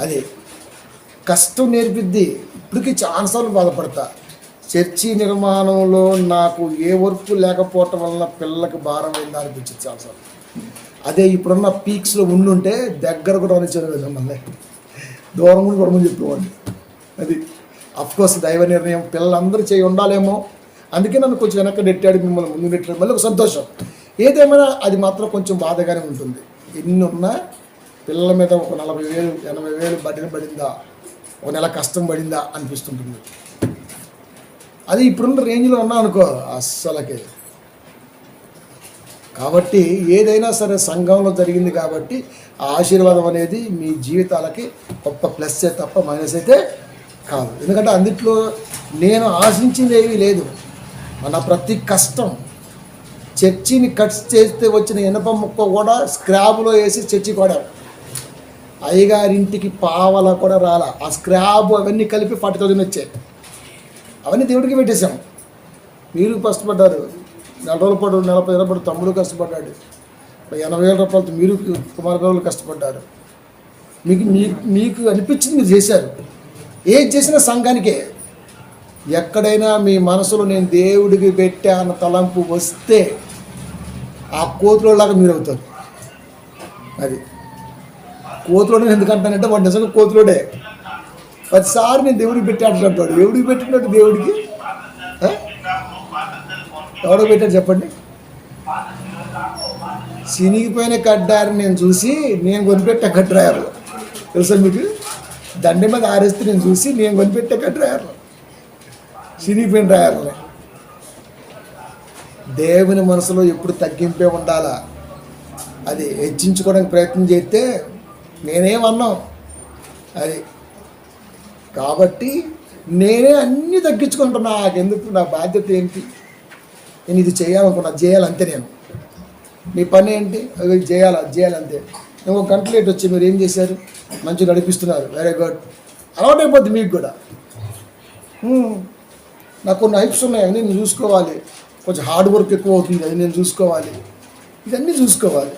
అది కష్టం నేర్పిద్ది. ఇప్పటికీ చాలాసార్లు బాధపడతా. చర్చి నిర్మాణంలో నాకు ఏ వర్క్ లేకపోవటం వలన పిల్లలకు భారం అయిందా అనిపించింది చాలాసార్లు. అదే ఇప్పుడున్న పీక్స్లో ఉండుంటే దగ్గర కూడా అనిపించలేదు, మళ్ళీ దూరం కూడా కొడమని చెప్పేవాడిని. అది అఫ్కోర్స్ దైవ నిర్ణయం, పిల్లలందరూ చేయి ఉండాలేమో. అందుకే నన్ను కొంచెం వెనక్కి నెట్టాడు, మిమ్మల్ని ముందు నెట్టాడు, మళ్ళీ ఒక సంతోషం. ఏదేమైనా అది మాత్రం కొంచెం బాధగానే ఉంటుంది. ఎన్ని ఉన్నా పిల్లల మీద ఒక 40,000 80,000 బడ్డీని పడిందా, ఒక నెల కష్టం పడిందా అనిపిస్తుంటుంది. అది ఇప్పుడున్న రేంజ్లో ఉన్నా అనుకో అస్సలకే. కాబట్టి ఏదైనా సరే సంఘంలో జరిగింది కాబట్టి ఆ ఆశీర్వాదం అనేది మీ జీవితాలకి గొప్ప ప్లస్ తప్ప మైనస్ అయితే కాదు. ఎందుకంటే అందుట్లో నేను ఆశించింది ఏమీ లేదు. మన ప్రతి కష్టం, చర్చిని కట్స్ చేస్తే వచ్చిన ఇనప ముక్క కూడా స్క్రాబ్లో వేసి చర్చి కూడా అయ్యగారింటికి పావల కూడా రాలా. ఆ స్క్రాబ్ అవన్నీ కలిపి 40,000 వచ్చాయి. అవన్నీ దేవుడికి పెట్టేశాం. మీరు కష్టపడ్డారు, నెల రోజుల పాటు 40 రోజుల పాటు తమ్ముడు కష్టపడ్డాడు, 80,000 రూపాయలతో మీరు కుమారగారులు కష్టపడ్డారు. మీకు మీకు మీకు అనిపించింది మీరు చేశారు. ఏది చేసినా సంఘానికే. ఎక్కడైనా మీ మనసులో నేను దేవుడికి పెట్టా అన్న తలంపు వస్తే ఆ కోతులోలాగా మీరు అవుతారు. అది కోతులోనే ఎందుకంటానంటే వాడు నిజంగా కోతులోడే. ప్రతిసారి నేను దేవుడికి పెట్టాడు. దేవుడికి పెట్టినట్టు దేవుడికి ఎవడో పెట్టాడు చెప్పండి. చినిగిపోయిన కడ్డారు నేను చూసి నేను కొనిపెట్టే కడ్డారు తెలుసా మీకు? దండి మీద ఆరేస్తే నేను చూసి నేను కొనిపెట్టే కడ్డారు చినిగిపోయిన డ్రాయర్ని. దేవుని మనసులో ఎప్పుడు తగ్గింపే ఉండాలా. అది హెచ్చించుకోవడానికి ప్రయత్నం చేస్తే నేనేమన్నాం అది. కాబట్టి నేనే అన్నీ తగ్గించుకుంటున్నా. నాకెందుకు, నా బాధ్యత ఏంటి, నేను ఇది చేయాలనుకున్నా, చేయాలంతే. నేను మీ పని ఏంటి, అది చేయాలంతే. నేను 1 గంట లేట్ వచ్చి మీరు ఏం చేశారు, మంచిగా నడిపిస్తున్నారు, వెరీ గుడ్. అలవాటైపోద్ది మీకు కూడా. నాకు కొన్ని హైప్స్ ఉన్నాయి, అవి నేను చూసుకోవాలి. కొంచెం హార్డ్ వర్క్ ఎక్కువ అవుతుంది, అది నేను చూసుకోవాలి. ఇదన్నీ చూసుకోవాలి.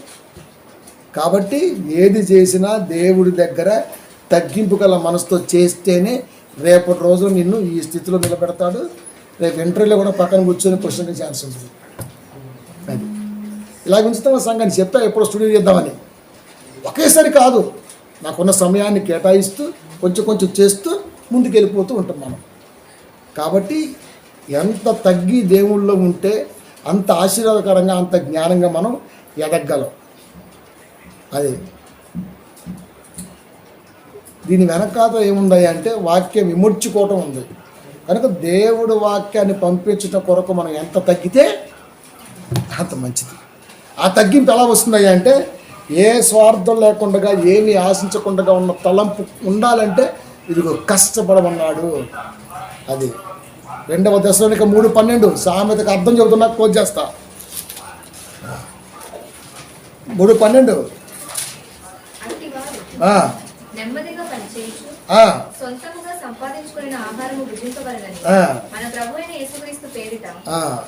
కాబట్టి ఏది చేసినా దేవుడి దగ్గర తగ్గింపు గల మనసుతో చేస్తేనే రేపటి రోజు నిన్ను ఈ స్థితిలో నిలబెడతాడు. రేపు ఇంటర్వ్యూలో కూడా పక్కన కూర్చొని క్వశ్చన్కి ఛాన్స్ ఉంటుంది. అది ఇలా ఉంచుతాం సంఘాన్ని. చెప్పా ఎప్పుడో స్టూడియో చేద్దామని. ఒకేసారి కాదు, నాకున్న సమయాన్ని కేటాయిస్తూ కొంచెం చేస్తూ ముందుకు వెళ్ళిపోతూ ఉంటాం మనం. కాబట్టి ఎంత తగ్గి దేవుళ్ళలో ఉంటే అంత ఆశీర్వాదకరంగా, అంత జ్ఞానంగా మనం ఎదగలం. అది దీని వెనకాల ఏముంది అంటే వాక్యం విమర్చుకోవటం ఉంది. కనుక దేవుడు వాక్యాన్ని పంపించడం కొరకు మనం ఎంత తగ్గితే అంత మంచిది. ఆ తగ్గింపు ఎలా వస్తుంది అంటే ఏ స్వార్థం లేకుండా, ఏమీ ఆశించకుండా ఉన్న తలంపు ఉండాలంటే ఇదిగో కష్టపడమన్నాడు. అది 2వ దశలోనిక 3:12 సామెతకు అర్థం చెబుతున్నా, క్లోజ్ చేస్తా. 3:12 నెమ్మదిగా పనిచేయచ్చు, సొంతముగా సంపాదించుకున్న ఆహారము భుజింపవలెనని మన ప్రభువైన యేసుక్రీస్తు పేరిట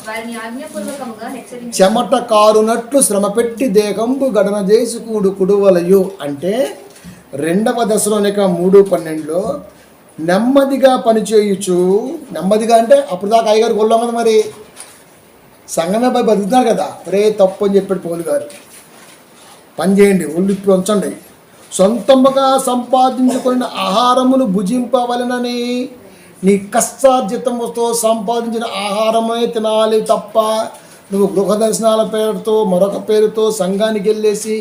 వారిని ఆజ్ఞాపూర్వకముగా హెచ్చరించి చెమట కారునట్లు శ్రమ పెట్టి దేహంబు గడన చేసి కుడువలయు అంటే 2వ దశలోనిక 3:12 నెమ్మదిగా పనిచేయచ్చు. నెమ్మదిగా అంటే అప్పుడు దాకా అయ్యగారు గొల్లం కదా, మరి సంఘమే పోయి బతుకుతున్నారు కదా. రే తప్పు అని చెప్పాడు పౌలు గారు. పని చేయండి, ఒళ్ళు ఇప్పుడు ఉంచండి. సొంతముగా సంపాదించుకున్న ఆహారమును భుజింపవలెనని, నీ కష్టార్జితముతో సంపాదించిన ఆహారమే తినాలి తప్ప నువ్వు గృహ దర్శనాల పేరుతో మరొక పేరుతో సంఘానికి వెళ్ళేసి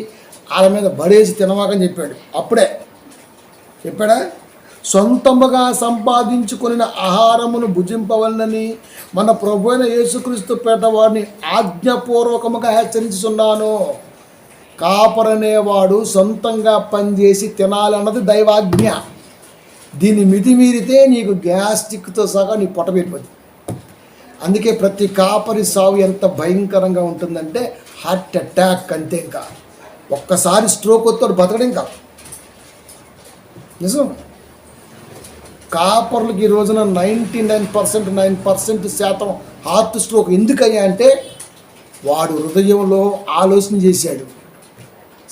వాళ్ళ మీద బడేసి తినవాకని చెప్పాడు. అప్పుడే చెప్పాడా? సొంతముగా సంపాదించుకున్న ఆహారమును భుజింపవలనని మన ప్రభువైన యేసుక్రీస్తు పేట వారిని ఆజ్ఞాపూర్వకముగా హెచ్చరించుచున్నాను. కాపరనేవాడు సొంతంగా పనిచేసి తినాలన్నది దైవాజ్ఞ. దీన్ని మితిమీరితే నీకు గ్యాస్ట్రిక్తో సహా నీ పొట్ట పెట్టిపోతుంది. అందుకే ప్రతి కాపరి సావు ఎంత భయంకరంగా ఉంటుందంటే హార్ట్ అటాక్ అంతే. ఇంకా ఒక్కసారి స్ట్రోక్ వస్తాడు బతకడం. ఇంకా నిజం, కాపర్లకి ఈ రోజున 99% హార్ట్ స్ట్రోక్ ఎందుకయ్యా అంటే వాడు హృదయంలో ఆలోచన చేశాడు,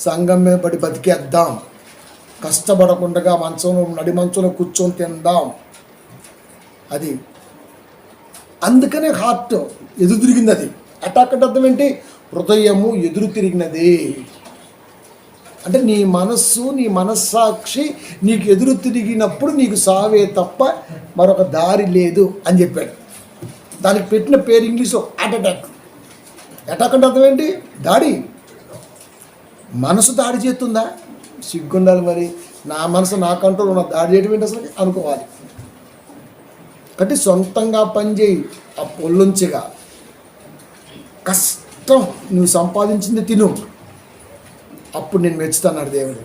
సంఘం మీద పడి బతికేద్దాం, కష్టపడకుండా నడి మంచంలో కూర్చొని తిందాం. అది అందుకనే హార్ట్ ఎదురు తిరిగింది. అది అటాక్ అంటే అర్థం ఏంటి? హృదయము ఎదురు తిరిగినది అంటే నీ మనస్సు, నీ మనస్సాక్షి నీకు ఎదురు తిరిగినప్పుడు నీకు సావే తప్ప మరొక దారి లేదు అని చెప్పాడు. దానికి పెట్టిన పేరు ఇంగ్లీష్లో హార్ట్ అటాక్. అటాక్ అంటే అర్థం ఏంటి? దాడి. మనసు దాడి చేస్తుందా? సిగ్గుండాలి మరి. నా మనసు నా కంట్రోల్ ఉన్న దాడి చేయడం ఏంటి అసలు అనుకోవాలి. కాబట్టి సొంతంగా పనిచేయి, ఆ పొల్లుంచిగా ఇష్టం, నువ్వు సంపాదించింది తిను, అప్పుడు నేను మెచ్చుతాన్నాడు దేవుడు.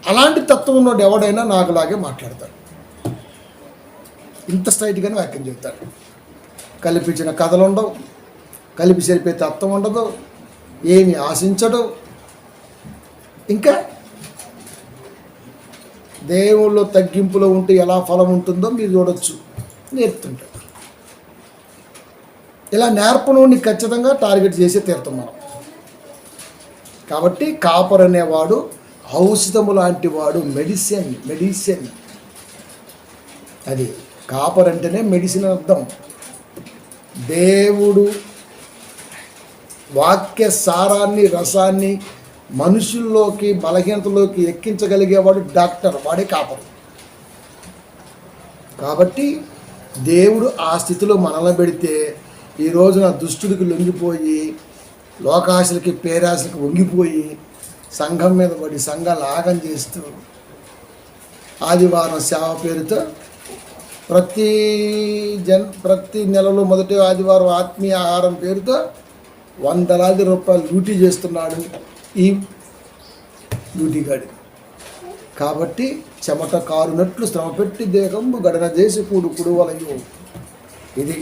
అలాంటి తత్వం ఉన్నోడు ఎవడైనా నాకులాగే మాట్లాడతాడు, ఇంత స్ట్రైట్గానే వాక్యం చెప్తాడు. కల్పించిన కథలు ఉండవు, కలిపి సరిపే తత్వం ఉండదు, ఏమి ఆశించడు. ఇంకా దేవుళ్ళు తగ్గింపులో ఉంటే ఎలా ఫలం ఉంటుందో మీరు చూడొచ్చు, నేర్పుతుంటాడు. ఇలా నేర్పనుని ఖచ్చితంగా టార్గెట్ చేసి తీరుతాం మనం. కాబట్టి కాపర్ అనేవాడు ఔషధము లాంటి వాడు, మెడిసిన్. అది కాపర్ అంటేనే మెడిసిన్ అర్థం. దేవుడు వాక్య సారాన్ని, రసాన్ని మనుషుల్లోకి, బలహీనతలోకి ఎక్కించగలిగేవాడు డాక్టర్, వాడే కాపరు. కాబట్టి దేవుడు ఆ స్థితిలో మనల్ని పెడితే ఈ రోజున దుష్టుడికి లొంగిపోయి, లోకాశలకి పేరాశలకి వంగిపోయి, సంఘం మీద పడి సంఘాలు ఆగం చేస్తూ, ఆదివారం సేవ పేరుతో ప్రతి నెలలో మొదటి ఆదివారం ఆత్మీయ ఆహారం పేరుతో వందలాది రూపాయలు డ్యూటీ చేస్తున్నాడు ఈ డ్యూటీగాడి. కాబట్టి చెమట కారునట్లు శ్రమ పెట్టి దేహంబు గడన చేసి కుడువలయు. ఇది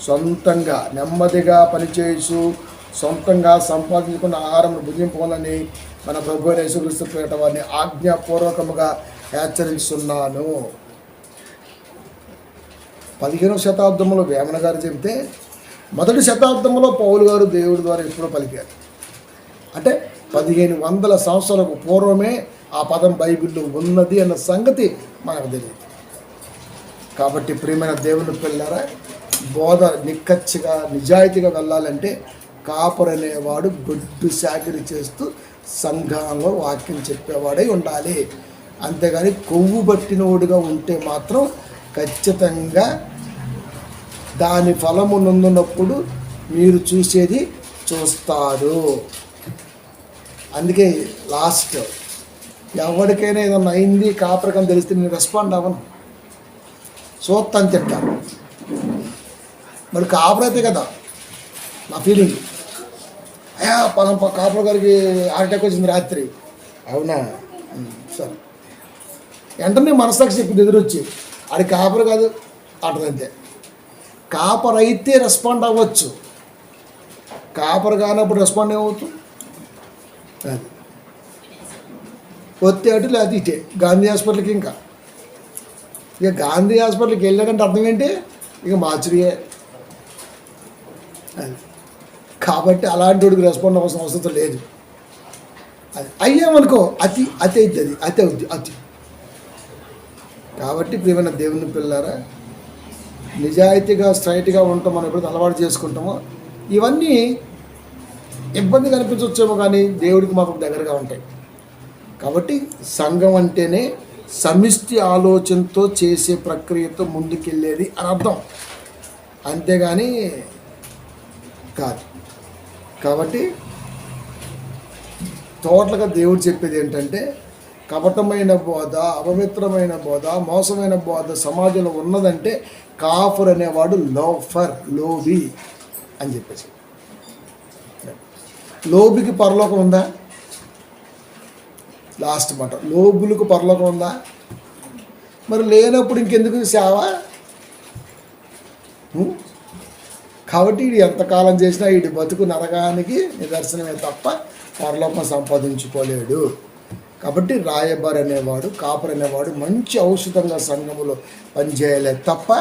సొంతంగా నెమ్మదిగా పనిచేయచ్చు, సొంతంగా సంపాదించుకున్న ఆహారం భుజింపుకోవాలని మన ప్రభువైన యేసుక్రీస్తు పేరిట వారిని ఆజ్ఞాపూర్వకముగా హెచ్చరిస్తున్నాను. 15వ శతాబ్దంలో వేమన గారు చెబితే, మొదటి శతాబ్దంలో పౌలు గారు దేవుడి ద్వారా ఎప్పుడో పలికారు. అంటే 1500 సంవత్సరాలకు పూర్వమే ఆ పదం బైబిల్లో ఉన్నది అన్న సంగతి మనకు తెలియదు. కాబట్టి ప్రియమైన దేవుని పిల్లరా, బోధ నిక్కచ్చిగా నిజాయితీగా వెళ్ళాలంటే కాపర్ అనేవాడు గొడ్డు చాకిరీ చేస్తూ సంఘంలో వాక్యం చెప్పేవాడై ఉండాలి. అంతేగాని కొవ్వు పట్టినోడుగా ఉంటే మాత్రం ఖచ్చితంగా దాని ఫలము నందున్నప్పుడు మీరు చూసేది చూస్తారు. అందుకే లాస్ట్ ఎవరికైనా ఏదన్నా అయింది కాపరికని తెలిస్తే నేను రెస్పాండ్ అవ్వను, చూస్తాను తింటాను. మరి కాపర్ అయితే కదా నా ఫీలింగ్, అయ్యా పలం కాపర్ గారికి హార్ట్ అటాక్ వచ్చింది రాత్రి, అవునా సరే వెంటనే మనసాక్షి చెప్పింది ఎదురొచ్చి, అది కాపర్ కాదు అటదంతే. కాపర్ అయితే రెస్పాండ్ అవ్వచ్చు, కాపర్ కానప్పుడు రెస్పాండ్ ఏమవుతుంది? అది వస్తే అటు లేకపోతే ఇటే గాంధీ హాస్పిటల్కి. ఇంకా ఇక గాంధీ హాస్పిటల్కి వెళ్ళాడంటే అర్థం ఏంటి? ఇక మార్చిరియే. అది కాబట్టి అలాంటి వాడికి రెస్పాండ్ అవ్వాల్సిన అవసరం లేదు. అది అయ్యామనుకో అతి అవుతుంది, అతి. కాబట్టి ప్రియమైన దేవుని పిల్లారా, నిజాయితీగా స్ట్రైట్గా ఉంటాం. మనం ఎప్పుడైతే అలవాటు చేసుకుంటామో ఇవన్నీ ఇబ్బంది కనిపించవచ్చేమో, కానీ దేవుడికి మాకు దగ్గరగా ఉంటాయి. కాబట్టి సంఘం అంటేనే సమిష్టి ఆలోచనతో చేసే ప్రక్రియతో ముందుకెళ్ళేది అని అర్థం, అంతేగాని కాదు. కాబట్టి టోటల్గా దేవుడు చెప్పేది ఏంటంటే, కపటమైన బోధ, అపవిత్రమైన బోధ, మోసమైన బోధ సమాజంలో ఉన్నదంటే కాఫర్ అనేవాడు లోబి అని చెప్పేసి. లోబికి పరలోకం ఉందా? లాస్ట్ మాట, లోబులకు పరలోకం ఉందా? మరి లేనప్పుడు ఇంకెందుకు సేవ? కాబట్టి వీడు ఎంతకాలం చేసినా వీడి బతుకు నరకానికి నిదర్శనమే తప్ప పరలోకం సంపాదించుకోలేడు. కాబట్టి రాయబారి అనేవాడు, కాపర్ అనేవాడు మంచి ఔషధంగా సంఘములో పనిచేయలేదు తప్ప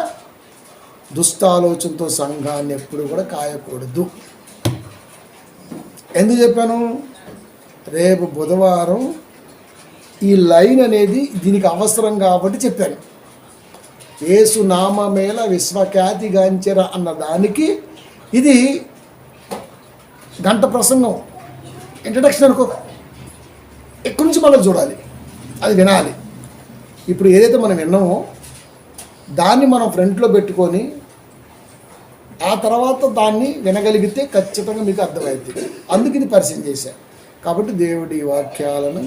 దుష్టాలోచనతో సంఘాన్ని ఎప్పుడు కూడా కాయకూడదు. ఎందుకు చెప్పాను? రేపు బుధవారం ఈ లైన్ అనేది దీనికి అవసరం కాబట్టి చెప్పాను. యేసు నామమేల విశ్వఖ్యాతి గాంచెర అన్న దానికి ఇది గంట ప్రసంగం, ఇంట్రడక్షన్ అనుకో. ఎక్కడి నుంచి మనం చూడాలి, అది వినాలి. ఇప్పుడు ఏదైతే మనం విన్నామో దాన్ని మనం ఫ్రంట్లో పెట్టుకొని ఆ తర్వాత దాన్ని వినగలిగితే ఖచ్చితంగా మీకు అర్థమవుతుంది. అందుకు ఇది పరిచయం చేశాను. కాబట్టి దేవుడి వాక్యాలను,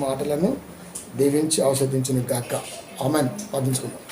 మాటలను దీవించి ఆస్వాదించిన గాక. ఆమెన్. ప్రార్థించుకుందాం.